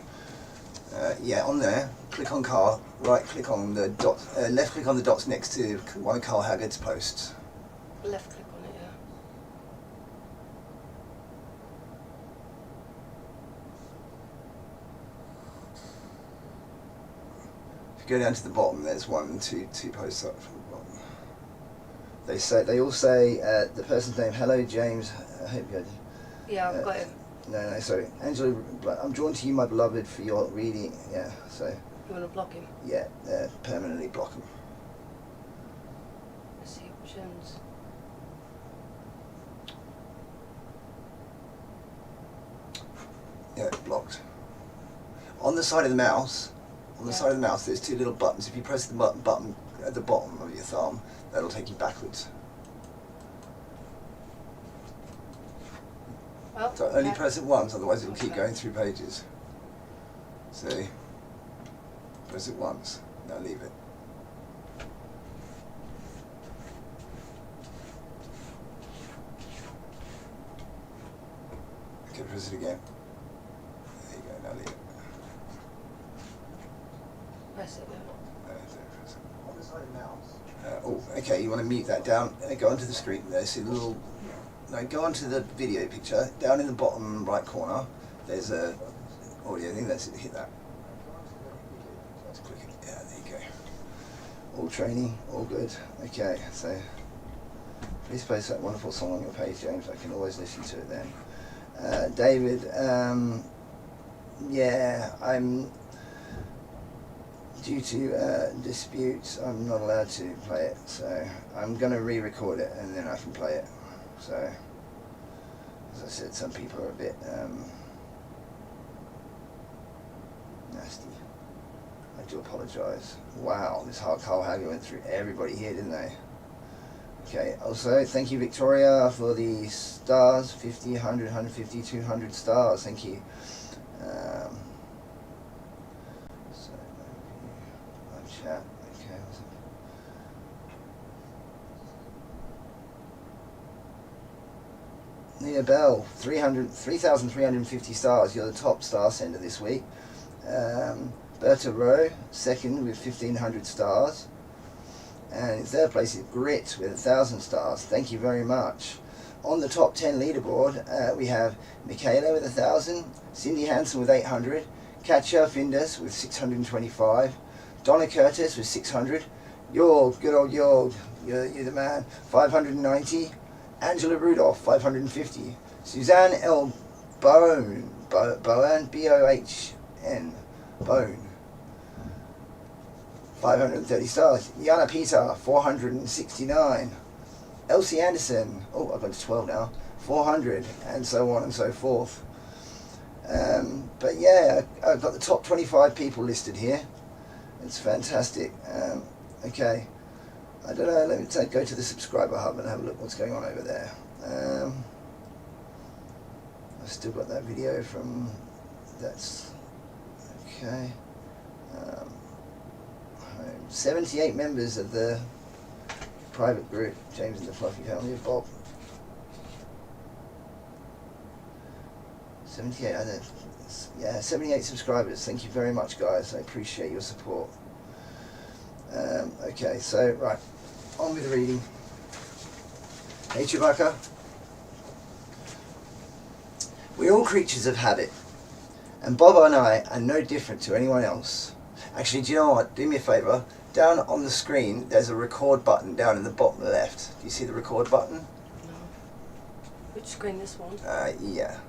[SPEAKER 3] yeah, on there. Click on Carl. Right click on the dot. Left click on the dots next to one of Carl Haggard's posts.
[SPEAKER 4] Left click on it, yeah.
[SPEAKER 3] If you go down to the bottom, there's two posts up from the bottom. They all say the person's name. Hello, James. I hope you.
[SPEAKER 4] Yeah, I've got it.
[SPEAKER 3] No, sorry. Angela, I'm drawn to you, my beloved, for your reading. Yeah, so,
[SPEAKER 4] You want to block him?
[SPEAKER 3] yeah, permanently block them.
[SPEAKER 4] Let's see options.
[SPEAKER 3] Yeah, blocked. On the side of the mouse, there's two little buttons. If you press the button at the bottom of your thumb, that'll take you backwards.
[SPEAKER 4] Well,
[SPEAKER 3] So only
[SPEAKER 4] okay.
[SPEAKER 3] press it once, otherwise it'll keep
[SPEAKER 4] Okay.
[SPEAKER 3] going through pages. See? Press it once, now leave it. Okay, press it again. There you go, now leave it.
[SPEAKER 4] press it now.
[SPEAKER 3] Oh, okay, you want to mute that down. Go onto the screen there, see the little... No, go onto the video picture. Down in the bottom right corner, there's a audio thing. That's it, hit that. Just click it. Yeah, there you go. All training, all good. Okay, so please post that wonderful song on your page, James. I can always listen to it then. David, yeah, I'm... Due to disputes, I'm not allowed to play it, so I'm going to re-record it and then I can play it. So, as I said, some people are a bit nasty. I do apologise. Wow, this hard Carl Hager went through everybody here, didn't they? Okay, also, thank you, Victoria, for the stars, 50, 100, 150, 200 stars. Thank you. Chat. Okay. Nia Bell, 3,350 stars. You're the top star sender this week. Berta Rowe, second with 1,500 stars. And in third place is Grit with 1,000 stars. Thank you very much. On the top 10 leaderboard, we have Michaela with 1,000, Cindy Hansen with 800, Katja Findus with 625, Donna Curtis with 600, Jorg, good old Jorg, you're the man, 590, Angela Rudolph, 550, Suzanne L. Bohn, B-O-H-N, Bone, 530 stars, Jana Peter, 469, Elsie Anderson, oh, I've got to 12 now, 400, and so on and so forth. But yeah, I've got the top 25 people listed here. It's fantastic. Okay, I don't know, let me go to the subscriber hub and have a look what's going on over there. I've still got that video from, that's, okay. 78 members of the private group, James and the Fluffy Family of Bob. 78, I don't, yeah, 78 subscribers. Thank you very much, guys. I appreciate your support. Okay, so, right, on with the reading. Hey, Chewbacca. We're all creatures of habit, and Bob and I are no different to anyone else. Actually, do you know what? Do me a favour. Down on the screen, there's a record button down in the bottom left. Do you see the record button?
[SPEAKER 4] No. Which screen, this one?
[SPEAKER 3] Yeah.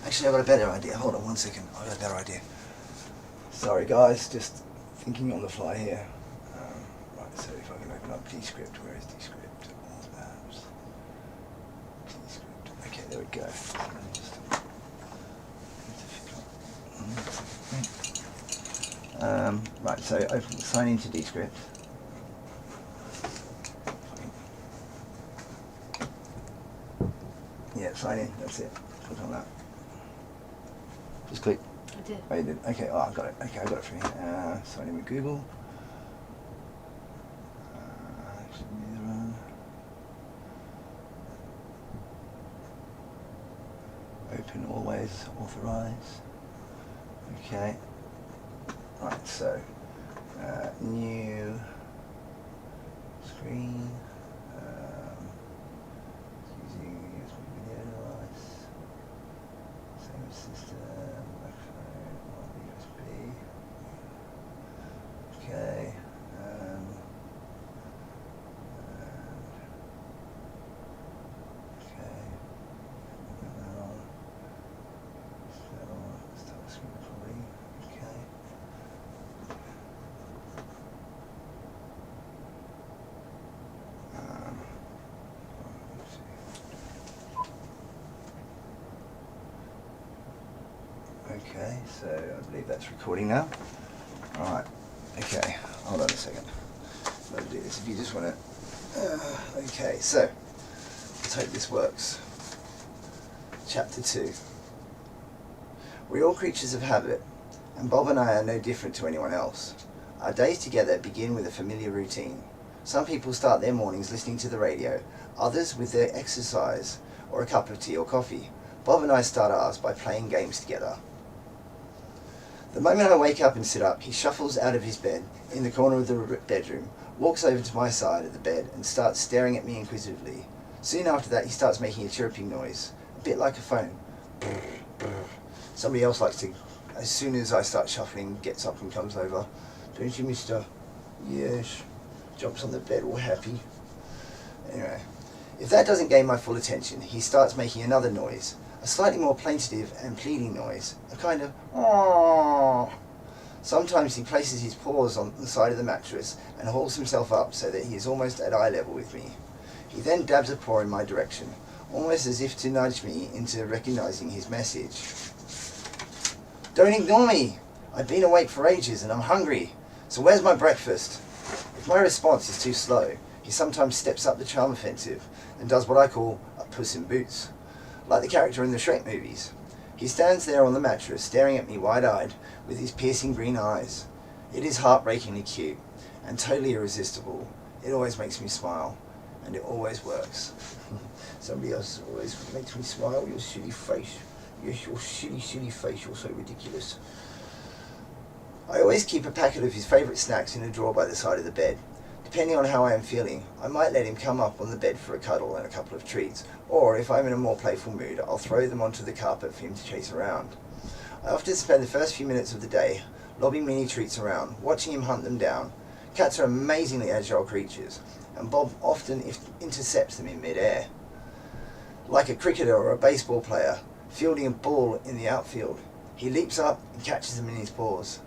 [SPEAKER 3] Actually, I've got a better idea. Hold on one second. I've got a better idea. Sorry, guys. Just thinking on the fly here. Right, so if I can open up Descript. Where is Descript? Descript. Okay, there we go. Right, so open, sign into Descript. Yeah, sign in. That's it. Click on that. Just click.
[SPEAKER 4] I did.
[SPEAKER 3] Oh, you did. Okay, oh, I got it. Okay, I got it for you. Sign in with Google. Open always, authorize. Okay. Right, so new screen. Using USB video device. Same system. Microphone on USB. Okay. Okay, so I believe that's recording now. Alright, okay, hold on a second. I'll do this if you just want to... okay, so, let's hope this works. Chapter 2. We're all creatures of habit, and Bob and I are no different to anyone else. Our days together begin with a familiar routine. Some people start their mornings listening to the radio, others with their exercise, or a cup of tea or coffee. Bob and I start ours by playing games together. The moment I wake up and sit up, he shuffles out of his bed in the corner of the bedroom, walks over to my side of the bed and starts staring at me inquisitively. Soon after that, he starts making a chirping noise, a bit like a phone. Somebody else likes to, as soon as I start shuffling, gets up and comes over. Don't you, mister? Yes. Jumps on the bed all happy. Anyway, if that doesn't gain my full attention, he starts making another noise, a slightly more plaintive and pleading noise, a kind of aww. Sometimes he places his paws on the side of the mattress and hauls himself up so that he is almost at eye level with me. He then dabs a paw in my direction, almost as if to nudge me into recognizing his message. Don't ignore me! I've been awake for ages and I'm hungry, so where's my breakfast? If my response is too slow, he sometimes steps up the charm offensive and does what I call a Puss in Boots, like the character in the Shrek movies. He stands there on the mattress, staring at me wide-eyed with his piercing green eyes. It is heartbreakingly cute and totally irresistible. It always makes me smile, and it always works. Somebody else always makes me smile. Your silly face. Yes, your silly face. You're so ridiculous. I always keep a packet of his favourite snacks in a drawer by the side of the bed. Depending on how I am feeling, I might let him come up on the bed for a cuddle and a couple of treats, or if I'm in a more playful mood, I'll throw them onto the carpet for him to chase around. I often spend the first few minutes of the day lobbing mini treats around, watching him hunt them down. Cats are amazingly agile creatures, and Bob often intercepts them in mid-air. Like a cricketer or a baseball player fielding a ball in the outfield, he leaps up and catches them in his paws.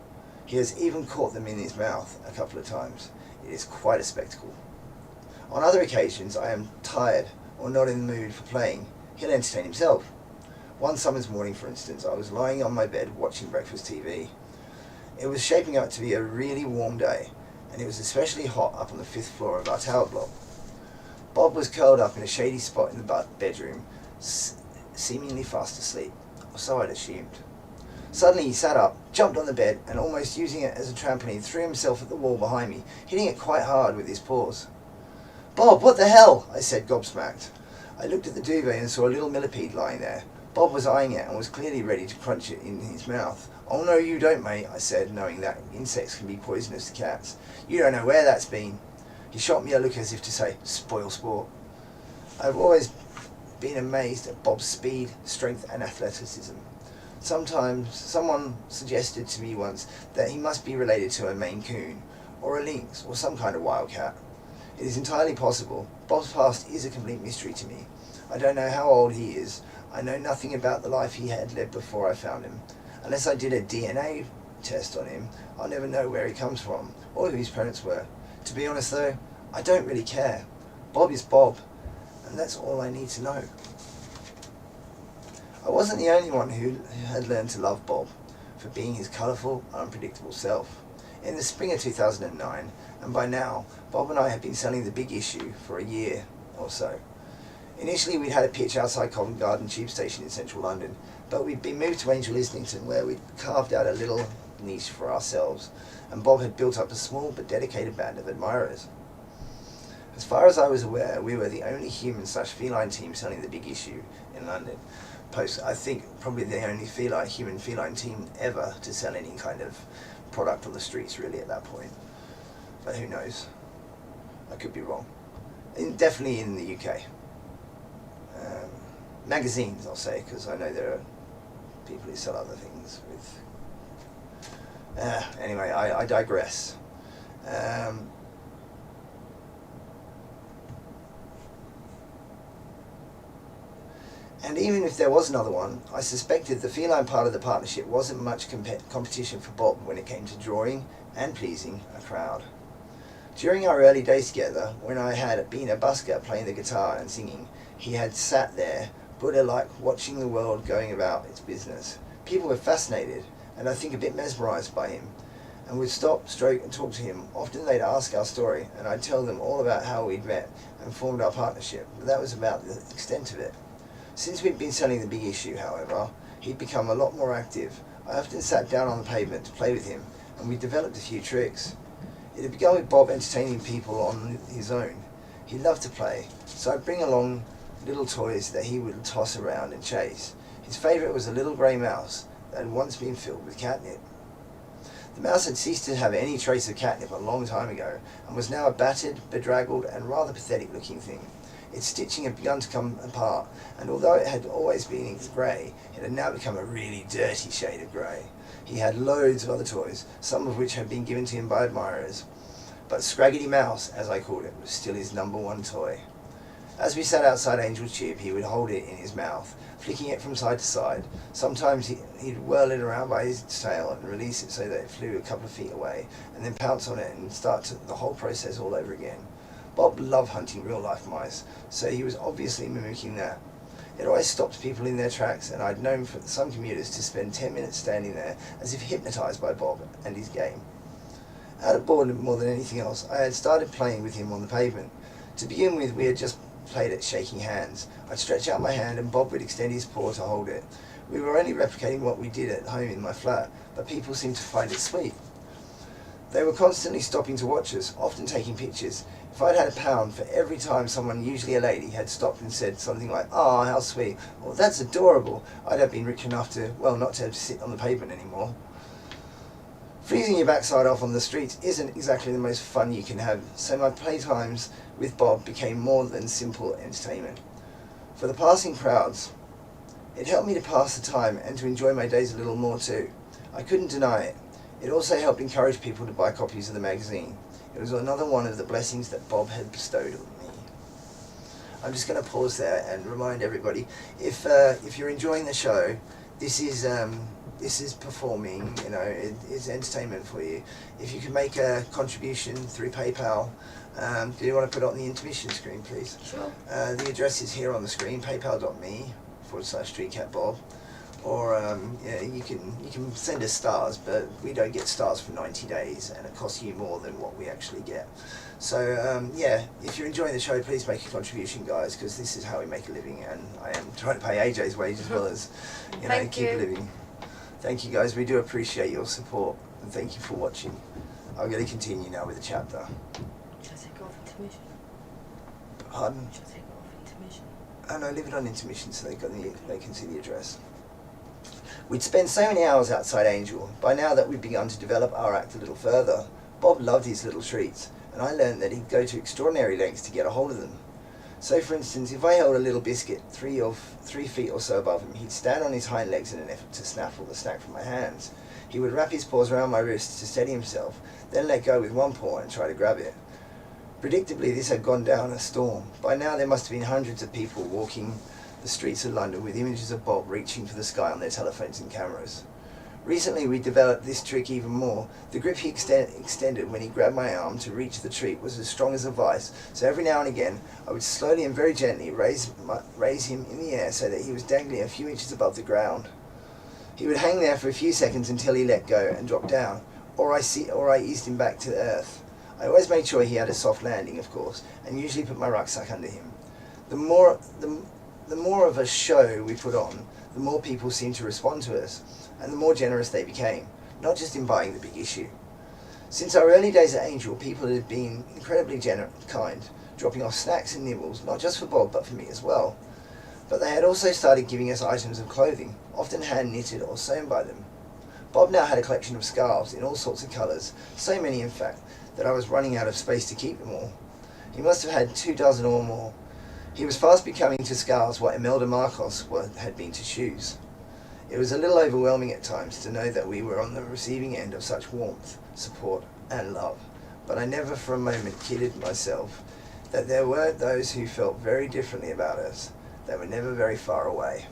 [SPEAKER 3] He has even caught them in his mouth a couple of times. It is quite a spectacle. On other occasions, I am tired or not in the mood for playing. He'll entertain himself. One summer's morning, for instance, I was lying on my bed watching breakfast TV. It was shaping up to be a really warm day, and it was especially hot up on the 5th floor of our tower block. Bob was curled up in a shady spot in the bedroom, seemingly fast asleep, or so I'd assumed. Suddenly he sat up, jumped on the bed, and almost using it as a trampoline, threw himself at the wall behind me, hitting it quite hard with his paws. "Bob, what the hell?" I said, gobsmacked. I looked at the duvet and saw a little millipede lying there. Bob was eyeing it and was clearly ready to crunch it in his mouth. "Oh no, you don't, mate," I said, knowing that insects can be poisonous to cats. "You don't know where that's been." He shot me a look as if to say, "Spoil sport." I've always been amazed at Bob's speed, strength and athleticism. Sometimes someone suggested to me once that he must be related to a Maine Coon, or a lynx, or some kind of wildcat. It is entirely possible. Bob's past is a complete mystery to me. I don't know how old he is. I know nothing about the life he had led before I found him. Unless I did a DNA test on him, I'll never know where he comes from, or who his parents were. To be honest though, I don't really care. Bob is Bob, and that's all I need to know. I wasn't the only one who had learned to love Bob for being his colourful, unpredictable self. In the spring of 2009, and by now, Bob and I had been selling The Big Issue for a year or so. Initially we'd had a pitch outside Covent Garden Tube Station in central London, but we'd been moved to Angel Islington where we'd carved out a little niche for ourselves, and Bob had built up a small but dedicated band of admirers. As far as I was aware, we were the only human/feline team selling The Big Issue in London. I think probably the only human-feline team ever to sell any kind of product on the streets really at that point. But who knows? I could be wrong. Definitely in the UK. Magazines, I'll say, because I know there are people who sell other things with... anyway, I digress. And even if there was another one, I suspected the feline part of the partnership wasn't much competition for Bob when it came to drawing and pleasing a crowd. During our early days together, when I had been a busker playing the guitar and singing, he had sat there, Buddha-like, watching the world going about its business. People were fascinated, and I think a bit mesmerised by him, and would stop, stroke and talk to him. Often they'd ask our story, and I'd tell them all about how we'd met and formed our partnership, but that was about the extent of it. Since we'd been selling The Big Issue, however, he'd become a lot more active. I often sat down on the pavement to play with him, and we developed a few tricks. It had begun with Bob entertaining people on his own. He loved to play, so I'd bring along little toys that he would toss around and chase. His favourite was a little grey mouse that had once been filled with catnip. The mouse had ceased to have any trace of catnip a long time ago, and was now a battered, bedraggled, and rather pathetic-looking thing. Its stitching had begun to come apart, and although it had always been grey, it had now become a really dirty shade of grey. He had loads of other toys, some of which had been given to him by admirers, but Scraggedy Mouse, as I called it, was still his number one toy. As we sat outside Angel's Tube, he would hold it in his mouth, flicking it from side to side. Sometimes he'd whirl it around by his tail and release it so that it flew a couple of feet away, and then pounce on it and start the whole process all over again. Bob loved hunting real-life mice, so he was obviously mimicking that. It always stopped people in their tracks, and I'd known for some commuters to spend 10 minutes standing there as if hypnotised by Bob and his game. Out of boredom more than anything else, I had started playing with him on the pavement. To begin with, we had just played at shaking hands. I'd stretch out my hand and Bob would extend his paw to hold it. We were only replicating what we did at home in my flat, but people seemed to find it sweet. They were constantly stopping to watch us, often taking pictures. If I'd had £1 for every time someone, usually a lady, had stopped and said something like, "Oh, how sweet," or "That's adorable," I'd have been rich enough to, well, not to have to sit on the pavement anymore. Freezing your backside off on the streets isn't exactly the most fun you can have, so my playtimes with Bob became more than simple entertainment. For the passing crowds, it helped me to pass the time and to enjoy my days a little more too. I couldn't deny it. It also helped encourage people to buy copies of the magazine. It was another one of the blessings that Bob had bestowed on me. I'm just going to pause there and remind everybody, if you're enjoying the show, this is performing, it's entertainment for you. If you can make a contribution through PayPal, do you want to put it on the intermission screen, please?
[SPEAKER 4] Sure.
[SPEAKER 3] The address is here on the screen, paypal.me/streetcatbob. Or you can send us stars, but we don't get stars for 90 days, and it costs you more than what we actually get. So if you're enjoying the show, please make a contribution, guys, because this is how we make a living, and I am trying to pay AJ's wage as well as keep a living. Thank you, guys. We do appreciate your support, and thank you for watching. I'm going to continue now with the chapter.
[SPEAKER 4] Should I take off intermission?
[SPEAKER 3] Pardon?
[SPEAKER 4] Should I take off intermission?
[SPEAKER 3] Oh no, leave it on intermission so they can see the address. We'd spent so many hours outside Angel. By now that we'd begun to develop our act a little further, Bob loved his little treats, and I learned that he'd go to extraordinary lengths to get a hold of them. So for instance, if I held a little biscuit 3 feet or so above him, he'd stand on his hind legs in an effort to snaffle the snack from my hands. He would wrap his paws around my wrists to steady himself, then let go with one paw and try to grab it. Predictably, this had gone down a storm. By now there must have been hundreds of people walking the streets of London with images of Bob reaching for the sky on their telephones and cameras. Recently we developed this trick even more. The grip he extended when he grabbed my arm to reach the treat was as strong as a vice, so every now and again I would slowly and very gently raise him in the air so that he was dangling a few inches above the ground. He would hang there for a few seconds until he let go and dropped down, or I eased him back to the earth. I always made sure he had a soft landing, of course, and usually put my rucksack under him. The more of a show we put on, the more people seemed to respond to us, and the more generous they became, not just in buying the big issue. Since our early days at Angel, people had been incredibly kind, dropping off snacks and nibbles, not just for Bob, but for me as well. But they had also started giving us items of clothing, often hand-knitted or sewn by them. Bob now had a collection of scarves in all sorts of colours, so many in fact, that I was running out of space to keep them all. He must have had 2 dozen or more. He was fast becoming to scarves what Imelda Marcos had been to shoes. It was a little overwhelming at times to know that we were on the receiving end of such warmth, support and love, but I never for a moment kidded myself that there were those who felt very differently about us. They were never very far away.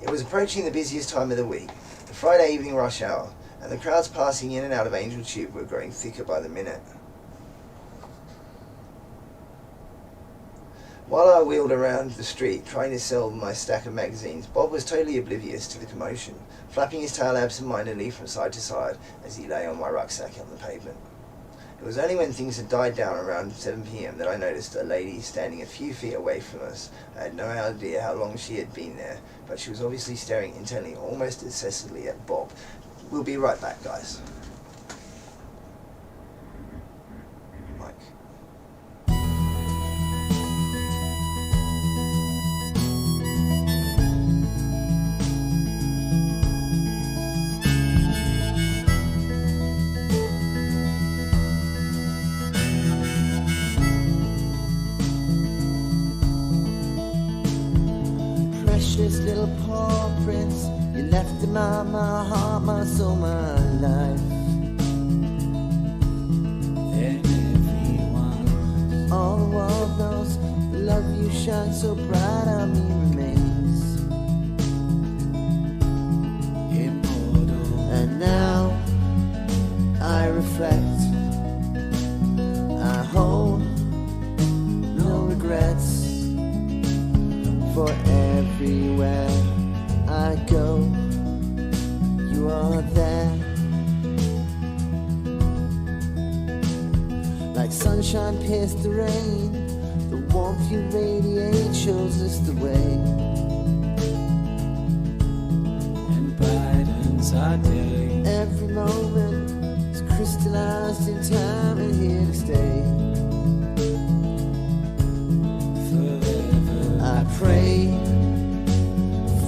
[SPEAKER 3] It was approaching the busiest time of the week, the Friday evening rush hour, and the crowds passing in and out of Angel Tube were growing thicker by the minute. While I wheeled around the street trying to sell my stack of magazines, Bob was totally oblivious to the commotion, flapping his tail absent-mindedly from side to side as he lay on my rucksack on the pavement. It was only when things had died down around 7 p.m. that I noticed a lady standing a few feet away from us. I had no idea how long she had been there, but she was obviously staring intently, almost obsessively at Bob. We'll be right back, guys. Mike.
[SPEAKER 1] little paw prints you left in my heart, my soul, my life.
[SPEAKER 2] Then everyone,
[SPEAKER 1] All the world knows the love you shine so bright on me remains.
[SPEAKER 2] immortal,
[SPEAKER 1] And now I reflect, I hold no regrets. For everywhere I go, you are there. Like sunshine pierced the rain, the warmth you radiate shows us the way.
[SPEAKER 2] and brightens our day.
[SPEAKER 1] Every moment is crystallized in time and here to stay.
[SPEAKER 2] Forever,
[SPEAKER 1] I pray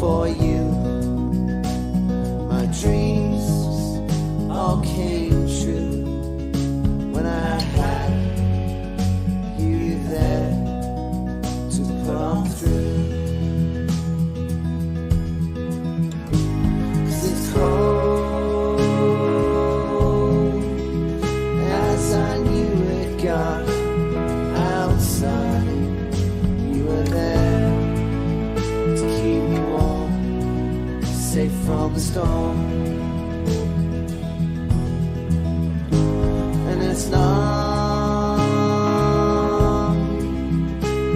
[SPEAKER 1] for you. My dreams all came true when I had you there to pull on through. 'Cause it's cold as I knew it got outside. You were there to keep me warm, safe from the storm. And it's long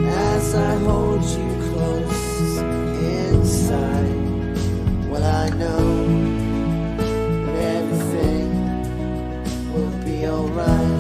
[SPEAKER 1] as I hold you close inside. Well, I know that everything will be alright.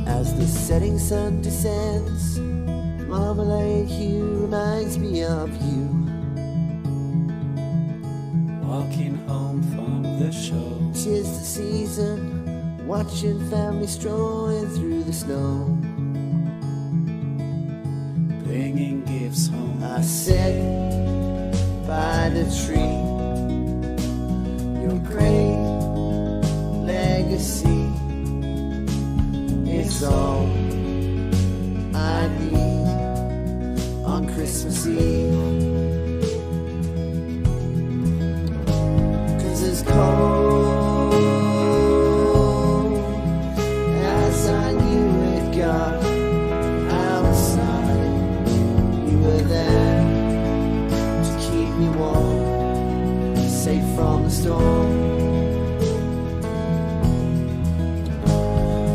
[SPEAKER 1] As the setting sun descends, marmalade hue reminds me of you.
[SPEAKER 2] walking home from the show.
[SPEAKER 1] 'Tis the season, watching family strolling through the snow.
[SPEAKER 2] Bringing gifts home.
[SPEAKER 1] I sit by the tree, your great legacy. It's all I need on Christmas Eve. 'Cause it's cold as I knew it got outside. You were there to keep me warm, safe from the storm.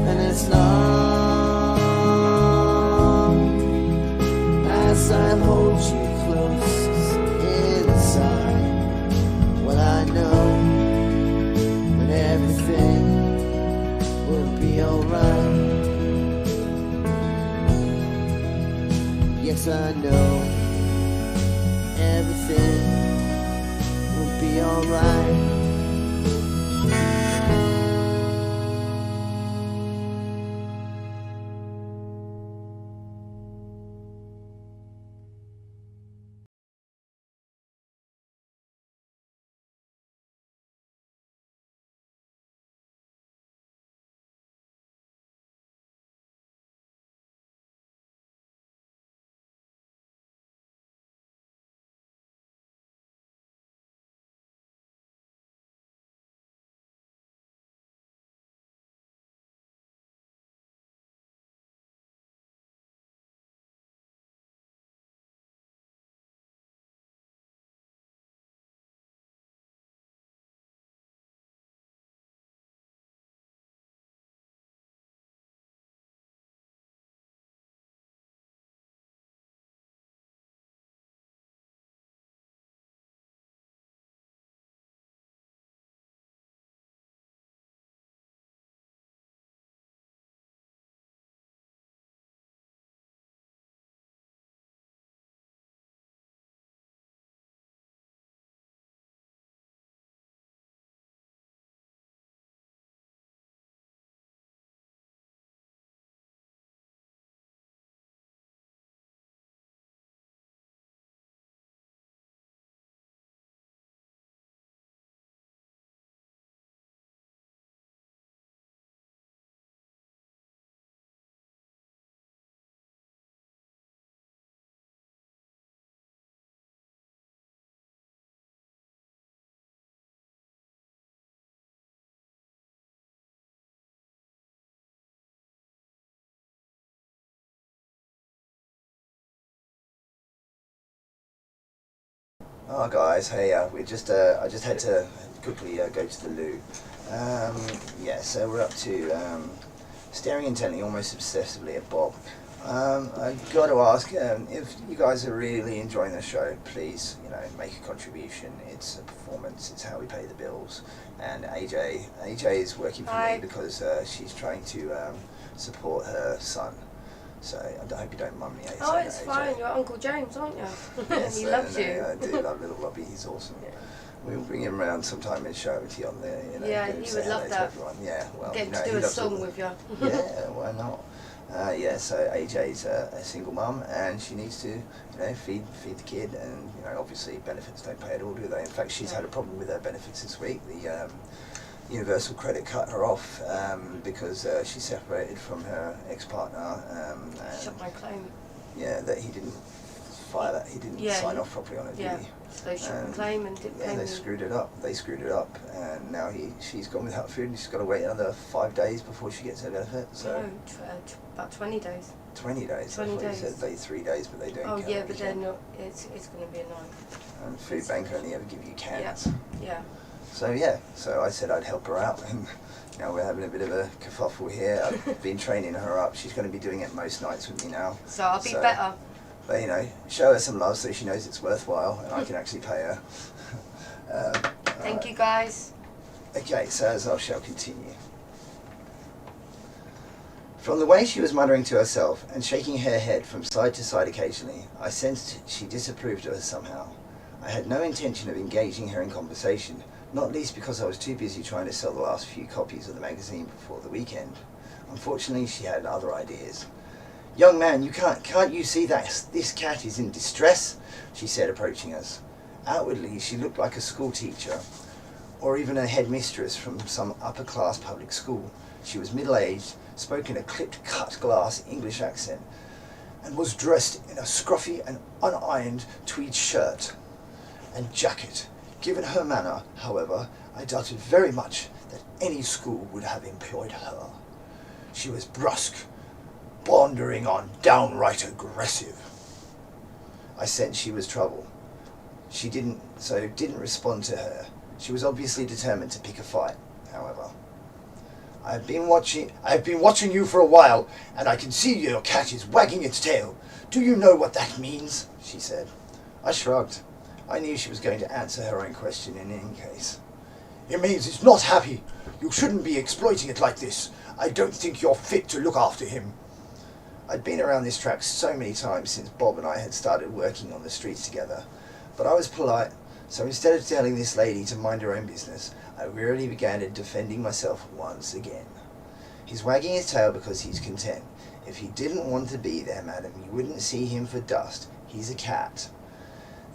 [SPEAKER 1] And it's long as I hold you close inside. Well, I know that everything will be alright. Yes, I know everything will be alright.
[SPEAKER 3] Oh guys, hey, we just I just had to quickly go to the loo. Yeah, so we're up to staring intently, almost obsessively at Bob. I've got to ask if you guys are really enjoying the show. Please, make a contribution. It's a performance. It's how we pay the bills. And AJ is working for me because she's trying to support her son. So I hope you don't mum me.
[SPEAKER 4] Oh, it's fine. You're Uncle James, aren't you?
[SPEAKER 3] Yes,
[SPEAKER 4] He loves you.
[SPEAKER 3] I do love little Robbie. He's awesome. Yeah. We'll bring him around sometime and show it to you on there.
[SPEAKER 4] Yeah, he would love that.
[SPEAKER 3] Yeah, well,
[SPEAKER 4] get to do a song with you.
[SPEAKER 3] Yeah, why not? Yeah, so AJ's a single mum, and she needs to, feed the kid, and obviously benefits don't pay at all, do they? In fact, she's had a problem with her benefits this week. The Universal Credit cut her off because she separated from her ex-partner.
[SPEAKER 4] Shut my claim.
[SPEAKER 3] Yeah, that he didn't file that. He didn't sign off properly on it, did he?
[SPEAKER 4] So they shut my claim and didn't pay me.
[SPEAKER 3] They screwed it up. And now she's gone without food, and she's got to wait another 5 days before she gets her benefit. So
[SPEAKER 4] no, about 20 days.
[SPEAKER 3] 20 days.
[SPEAKER 4] 20 days.
[SPEAKER 3] You said 3 days, but they don't.
[SPEAKER 4] Oh yeah, but they're not. It's going to be annoying.
[SPEAKER 3] And Food Bank only ever give you cans.
[SPEAKER 4] Yeah.
[SPEAKER 3] So I said I'd help her out, and now we're having a bit of a kerfuffle here. I've been training her up. She's going to be doing it most nights with me now.
[SPEAKER 4] So I'll be better.
[SPEAKER 3] But show her some love so she knows it's worthwhile, and I can actually pay her.
[SPEAKER 4] Thank you guys.
[SPEAKER 3] Okay, so as I shall continue. From the way she was muttering to herself and shaking her head from side to side occasionally, I sensed she disapproved of us somehow. I had no intention of engaging her in conversation, not least because I was too busy trying to sell the last few copies of the magazine before the weekend. Unfortunately, she had other ideas. "Young man, can't you see that this cat is in distress?" she said, approaching us. Outwardly, she looked like a school teacher, or even a headmistress from some upper-class public school. She was middle-aged, spoke in a clipped cut-glass English accent, and was dressed in a scruffy and unironed tweed shirt and jacket. Given her manner, however, I doubted very much that any school would have employed her. She was brusque, bordering on downright aggressive. I sensed she was trouble. She didn't respond to her. She was obviously determined to pick a fight, however. I've been watching you for a while, and I can see your cat is wagging its tail. Do you know what that means?" she said. I shrugged. I knew she was going to answer her own question in any case. "It means it's not happy. You shouldn't be exploiting it like this. I don't think you're fit to look after him." I'd been around this track so many times since Bob and I had started working on the streets together, but I was polite, so instead of telling this lady to mind her own business, I wearily began defending myself once again. "He's wagging his tail because he's content. If he didn't want to be there, madam, you wouldn't see him for dust. He's a cat.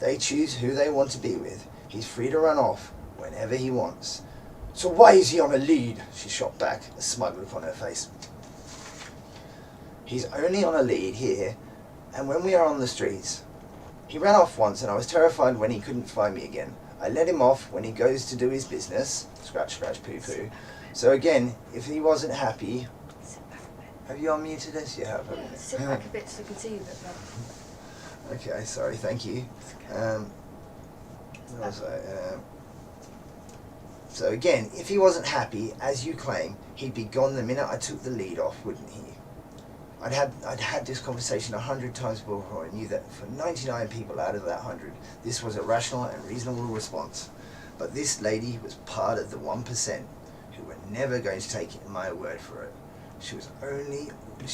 [SPEAKER 3] They choose who they want to be with. He's free to run off whenever he wants." "So why is he on a lead?" she shot back, a smug look on her face. "He's only on a lead here, and when we are on the streets. He ran off once, and I was terrified when he couldn't find me again. I let him off when he goes to do his business." Scratch, scratch, poo, poo. "So again, if he wasn't happy..." Have you unmuted us? You have.
[SPEAKER 4] Yeah, sit back a bit so I can see you a bit better.
[SPEAKER 3] Okay, sorry, thank you. So again, if he wasn't happy, as you claim, he'd be gone the minute I took the lead off, wouldn't he? I'd had this conversation 100 times before. I knew that for 99 people out of that 100, this was a rational and reasonable response. But this lady was part of the 1% who were never going to take my word for it. She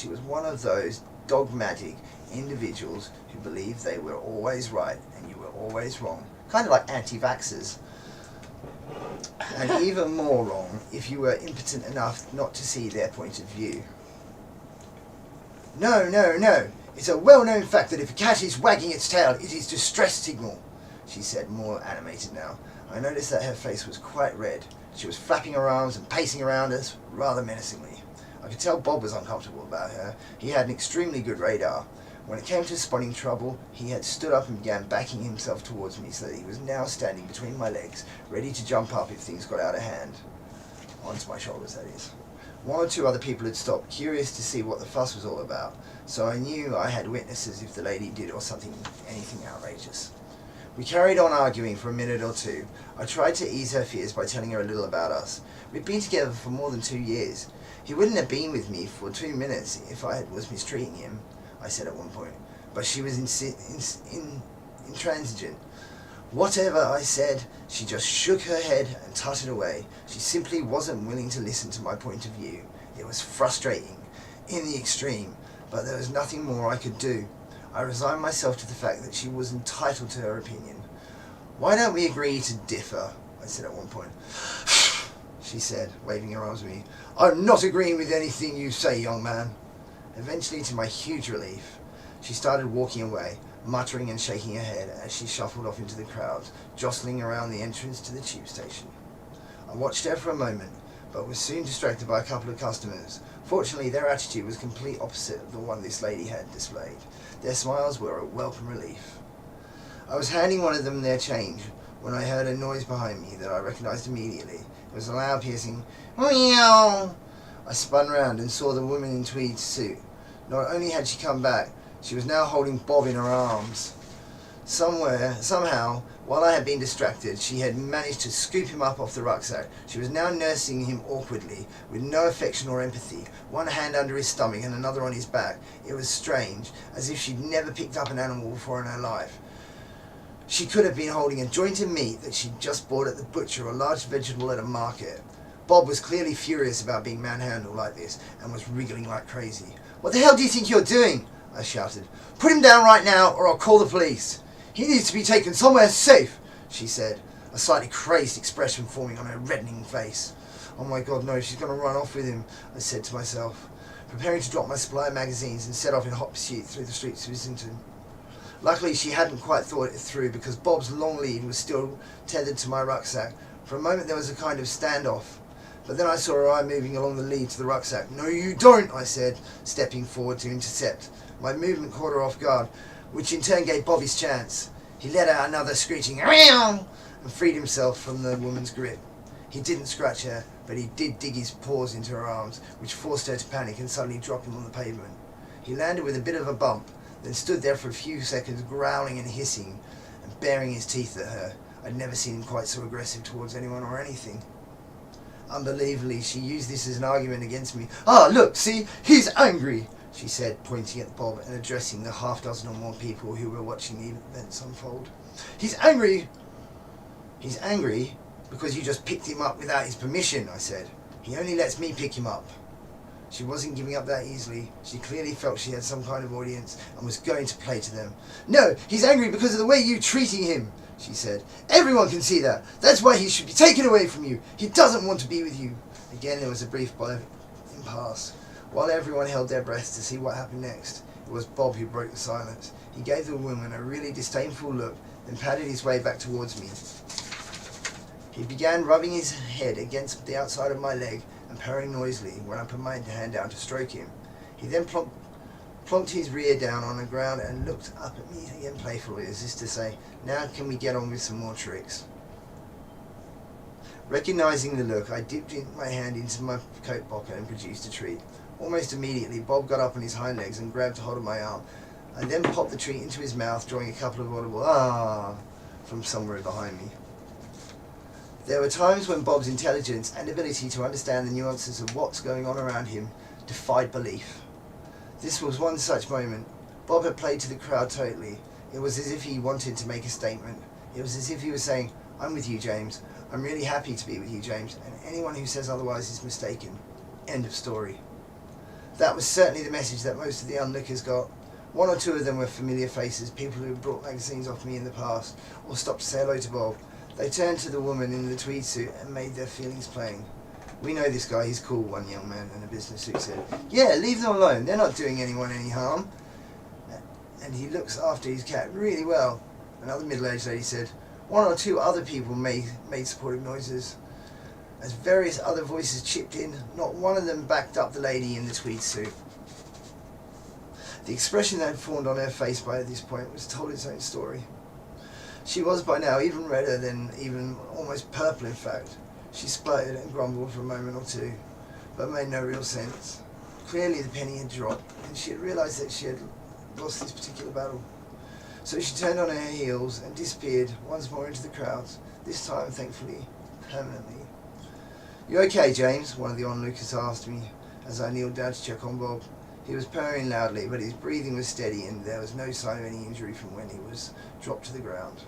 [SPEAKER 3] was one of those dogmatic individuals who believed they were always right and you were always wrong. Kind of like anti-vaxxers. And even more wrong if you were impotent enough not to see their point of view. "No. It's a well-known fact that if a cat is wagging its tail, it is distress signal," she said, more animated now. I noticed that her face was quite red. She was flapping her arms and pacing around us rather menacingly. I could tell Bob was uncomfortable about her. He had an extremely good radar. When it came to spotting trouble, he had stood up and began backing himself towards me so that he was now standing between my legs, ready to jump up if things got out of hand. Onto my shoulders, that is. One or two other people had stopped, curious to see what the fuss was all about, so I knew I had witnesses if the lady did anything outrageous. We carried on arguing for a minute or two. I tried to ease her fears by telling her a little about us. We'd been together for more than 2 years. He wouldn't have been with me for 2 minutes if I was mistreating him, I said at one point. But she was intransigent. Whatever I said, she just shook her head and tutted away. She simply wasn't willing to listen to my point of view. It was frustrating, in the extreme, but there was nothing more I could do. I resigned myself to the fact that she was entitled to her opinion. Why don't we agree to differ? I said at one point. She said, waving her arms at me. I'm not agreeing with anything you say, young man. Eventually, to my huge relief, she started walking away, muttering and shaking her head as she shuffled off into the crowd, jostling around the entrance to the tube station. I watched her for a moment, but was soon distracted by a couple of customers. Fortunately, their attitude was complete opposite of the one this lady had displayed. Their smiles were a welcome relief. I was handing one of them their change when I heard a noise behind me that I recognized immediately. It was a loud, piercing meow. I spun round and saw the woman in tweed suit. Not only had she come back, she was now holding Bob in her arms. Somehow, while I had been distracted, she had managed to scoop him up off the rucksack. She was now nursing him awkwardly, with no affection or empathy, one hand under his stomach and another on his back. It was strange, as if she'd never picked up an animal before in her life. She could have been holding a joint of meat that she'd just bought at the butcher or a large vegetable at a market. Bob was clearly furious about being manhandled like this and was wriggling like crazy. What the hell do you think you're doing? I shouted. Put him down right now or I'll call the police. He needs to be taken somewhere safe, she said, a slightly crazed expression forming on her reddening face. Oh my God, no, she's going to run off with him, I said to myself, preparing to drop my supply of magazines and set off in hot pursuit through the streets of Islington. Luckily, she hadn't quite thought it through because Bob's long lead was still tethered to my rucksack. For a moment there was a kind of standoff, but then I saw her eye moving along the lead to the rucksack. No, you don't, I said, stepping forward to intercept. My movement caught her off guard, which in turn gave Bob his chance. He let out another screeching meow and freed himself from the woman's grip. He didn't scratch her, but he did dig his paws into her arms, which forced her to panic and suddenly drop him on the pavement. He landed with a bit of a bump, then stood there for a few seconds growling and hissing and baring his teeth at her. I'd never seen him quite so aggressive towards anyone or anything. Unbelievably, she used this as an argument against me. Ah, look, see, he's angry, she said, pointing at Bob and addressing the half dozen or more people who were watching the events unfold. He's angry. He's angry because you just picked him up without his permission, I said. He only lets me pick him up. She wasn't giving up that easily. She clearly felt she had some kind of audience and was going to play to them. No, he's angry because of the way you're treating him, she said. Everyone can see that. That's why he should be taken away from you. He doesn't want to be with you. Again, there was a brief impasse, while everyone held their breath to see what happened next. It was Bob who broke the silence. He gave the woman a really disdainful look, then padded his way back towards me. He began rubbing his head against the outside of my leg and purring noisily when I put my hand down to stroke him. He then plonked his rear down on the ground and looked up at me again playfully, as if to say, now can we get on with some more tricks? Recognizing the look, I dipped my hand into my coat pocket and produced a treat. Almost immediately, Bob got up on his hind legs and grabbed hold of my arm. I then popped the treat into his mouth, drawing a couple of audible "ah" from somewhere behind me. There were times when Bob's intelligence and ability to understand the nuances of what's going on around him defied belief. This was one such moment. Bob had played to the crowd totally. It was as if he wanted to make a statement. It was as if he was saying, I'm with you, James. I'm really happy to be with you, James, and anyone who says otherwise is mistaken. End of story. That was certainly the message that most of the onlookers got. One or two of them were familiar faces, people who had brought magazines off me in the past, or stopped to say hello to Bob. They turned to the woman in the tweed suit and made their feelings plain. We know this guy, he's cool, one young man in a business suit said. Yeah, leave them alone, they're not doing anyone any harm. And he looks after his cat really well. Another middle-aged lady said. One or two other people made supportive noises. As various other voices chipped in, not one of them backed up the lady in the tweed suit. The expression that had formed on her face by this point was told its own story. She was by now even redder than even almost purple in fact. She spluttered and grumbled for a moment or two, but made no real sense. Clearly the penny had dropped, and she had realised that she had lost this particular battle. So she turned on her heels and disappeared once more into the crowds, this time, thankfully, permanently. "You okay, James?" one of the onlookers asked me as I kneeled down to check on Bob. He was purring loudly, but his breathing was steady and there was no sign of any injury from when he was dropped to the ground.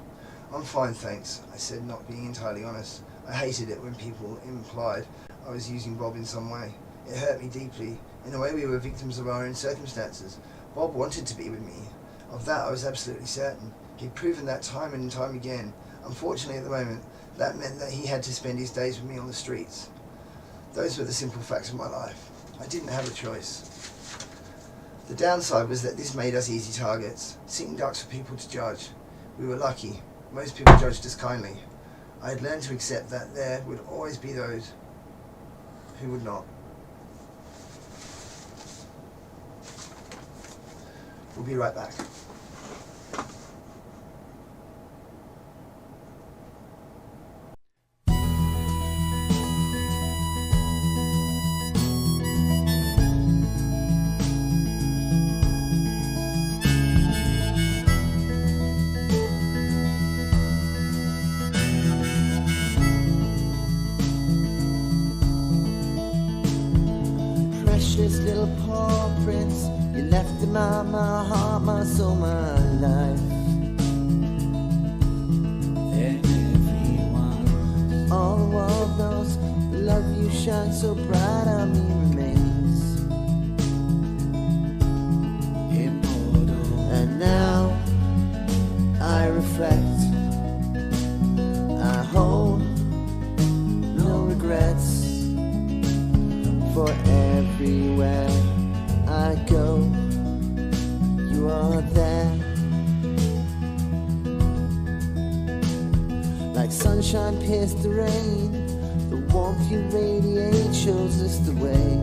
[SPEAKER 3] "I'm fine, thanks," I said, not being entirely honest. I hated it when people implied I was using Bob in some way. It hurt me deeply. In a way, we were victims of our own circumstances. Bob wanted to be with me. Of that I was absolutely certain. He'd proven that time and time again. Unfortunately, at the moment, that meant that he had to spend his days with me on the streets. Those were the simple facts of my life. I didn't have a choice. The downside was that this made us easy targets, sitting ducks for people to judge. We were lucky. Most people judged us kindly. I had learned to accept that there would always be those who would not. We'll be right back. Precious little paw prints you left in my heart, my soul, my life.
[SPEAKER 2] Then everyone,
[SPEAKER 1] All the world knows the love you shine so bright on me remains.
[SPEAKER 2] immortal,
[SPEAKER 1] And now I reflect, I hold no regrets. For everywhere I go, you are there. Like sunshine pierced the rain, the warmth you radiate shows us the way.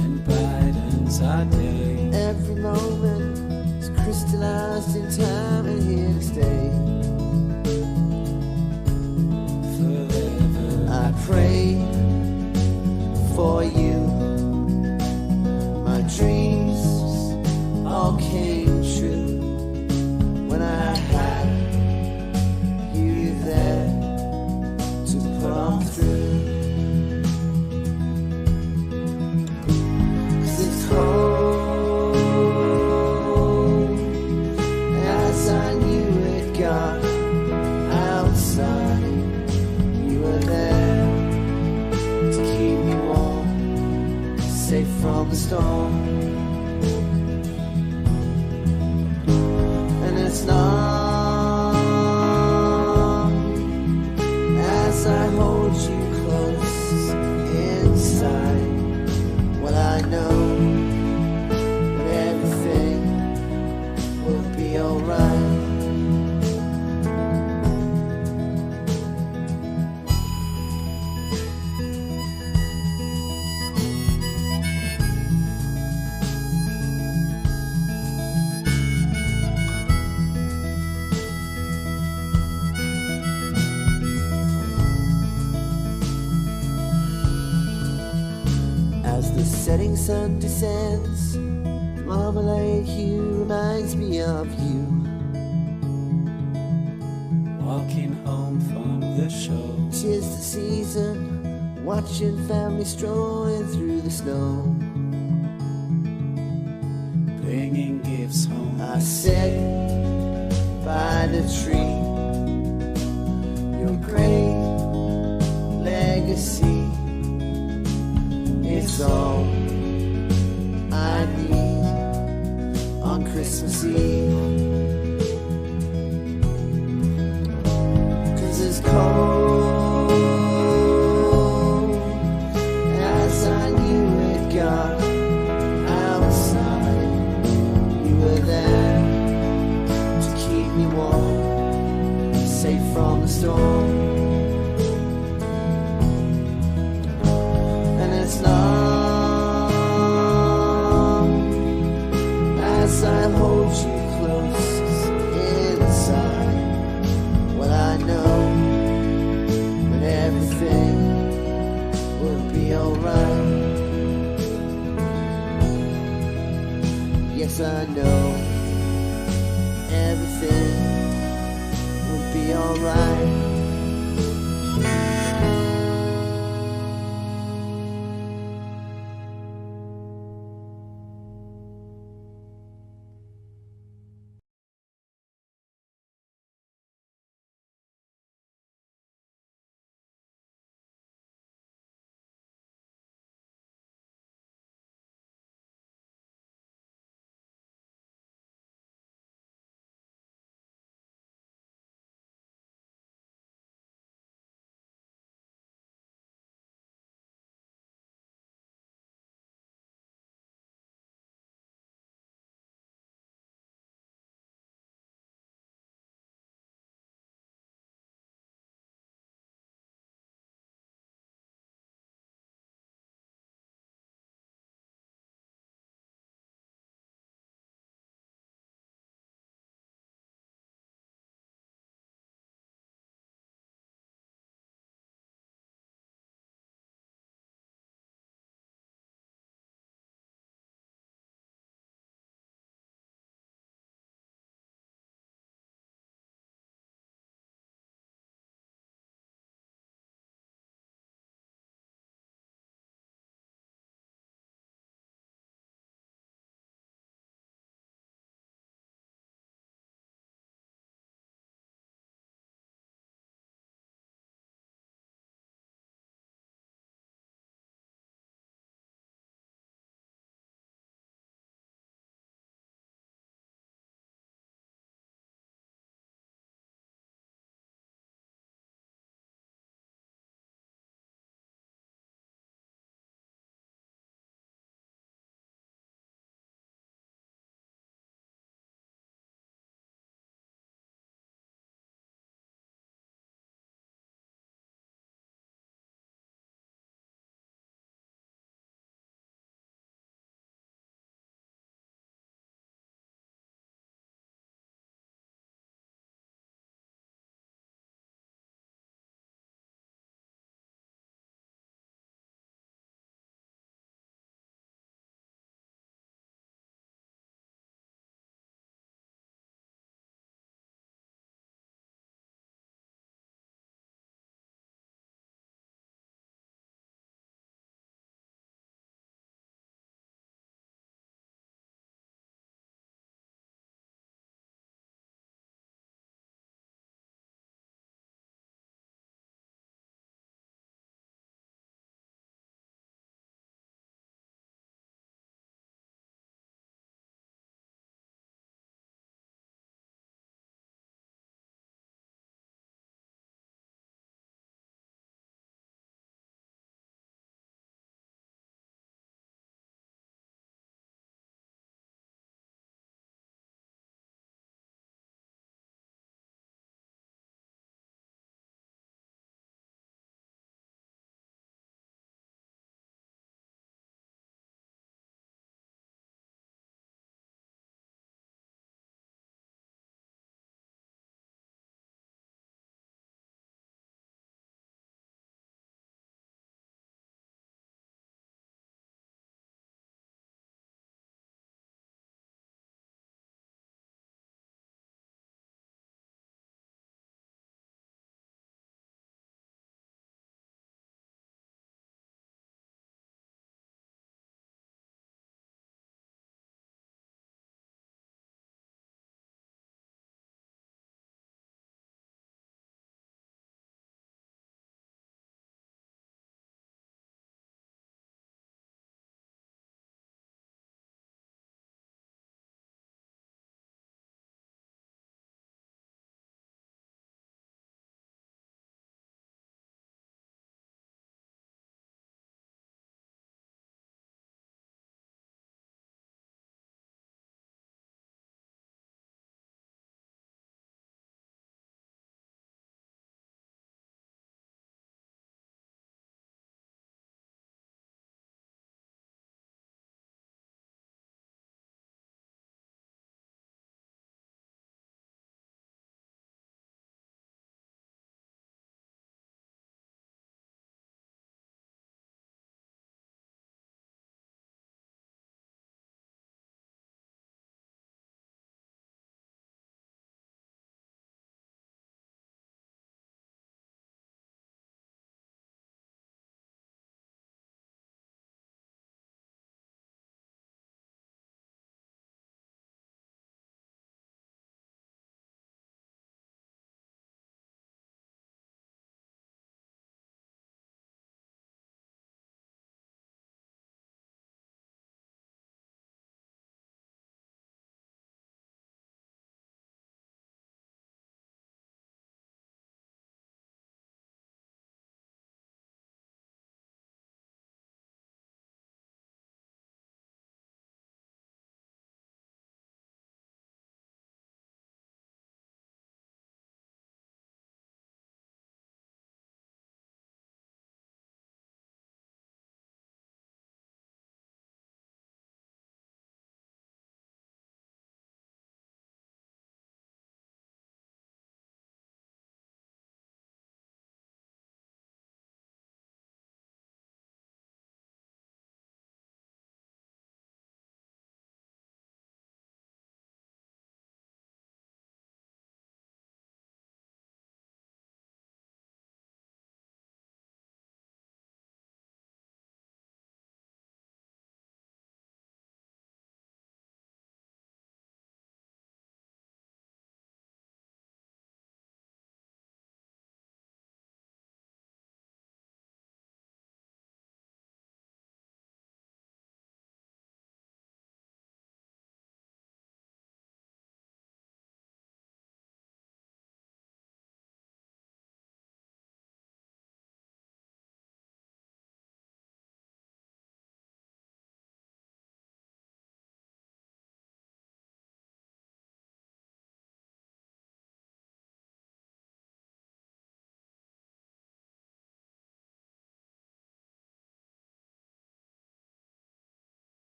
[SPEAKER 2] and brightens our day.
[SPEAKER 1] Every moment is crystallized in time and here to stay.
[SPEAKER 2] Forever,
[SPEAKER 1] I pray for you. My dreams all came true when I had you there to put on through. 'Cause it's cold as I knew it got outside. You were there to keep me warm, safe from the storm. And it's long as I hold you close inside. Well, I know that everything will be alright. As the setting sun descends, the marmalade hue reminds me of you.
[SPEAKER 2] walking home from the show.
[SPEAKER 1] 'Tis the season, watching family strolling through the snow.
[SPEAKER 2] Bringing gifts home.
[SPEAKER 1] I sit by the tree, your great legacy. It's all I need on Christmas Eve. 'Cause it's cold as I knew it got outside. You were there to keep me warm, safe from the storm. And it's long as I hold you close inside. Well, I know that everything will be alright. Yes, yes I know everything will be alright.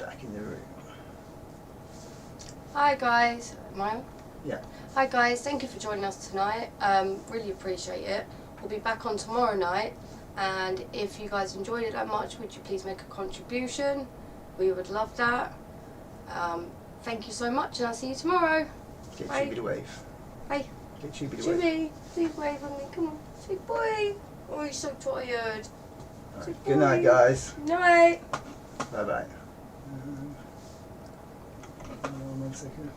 [SPEAKER 3] back in the room.
[SPEAKER 4] Hi guys. Am I on?
[SPEAKER 3] Yeah.
[SPEAKER 4] Hi guys, thank you for joining us tonight. Really appreciate it. We'll be back on tomorrow night, and if you guys enjoyed it that much, would you please make a contribution? We would love that. Thank you so much, and I'll see you tomorrow.
[SPEAKER 3] Get
[SPEAKER 4] Bye.
[SPEAKER 3] Chubby to wave.
[SPEAKER 4] Bye.
[SPEAKER 3] Get Chubby to wave.
[SPEAKER 4] Jimmy, please wave at me. Come on, say bye. Oh, you're so tired. Say
[SPEAKER 3] Good night,
[SPEAKER 4] bye.
[SPEAKER 3] guys.
[SPEAKER 4] Night.
[SPEAKER 3] Bye bye. 1 second.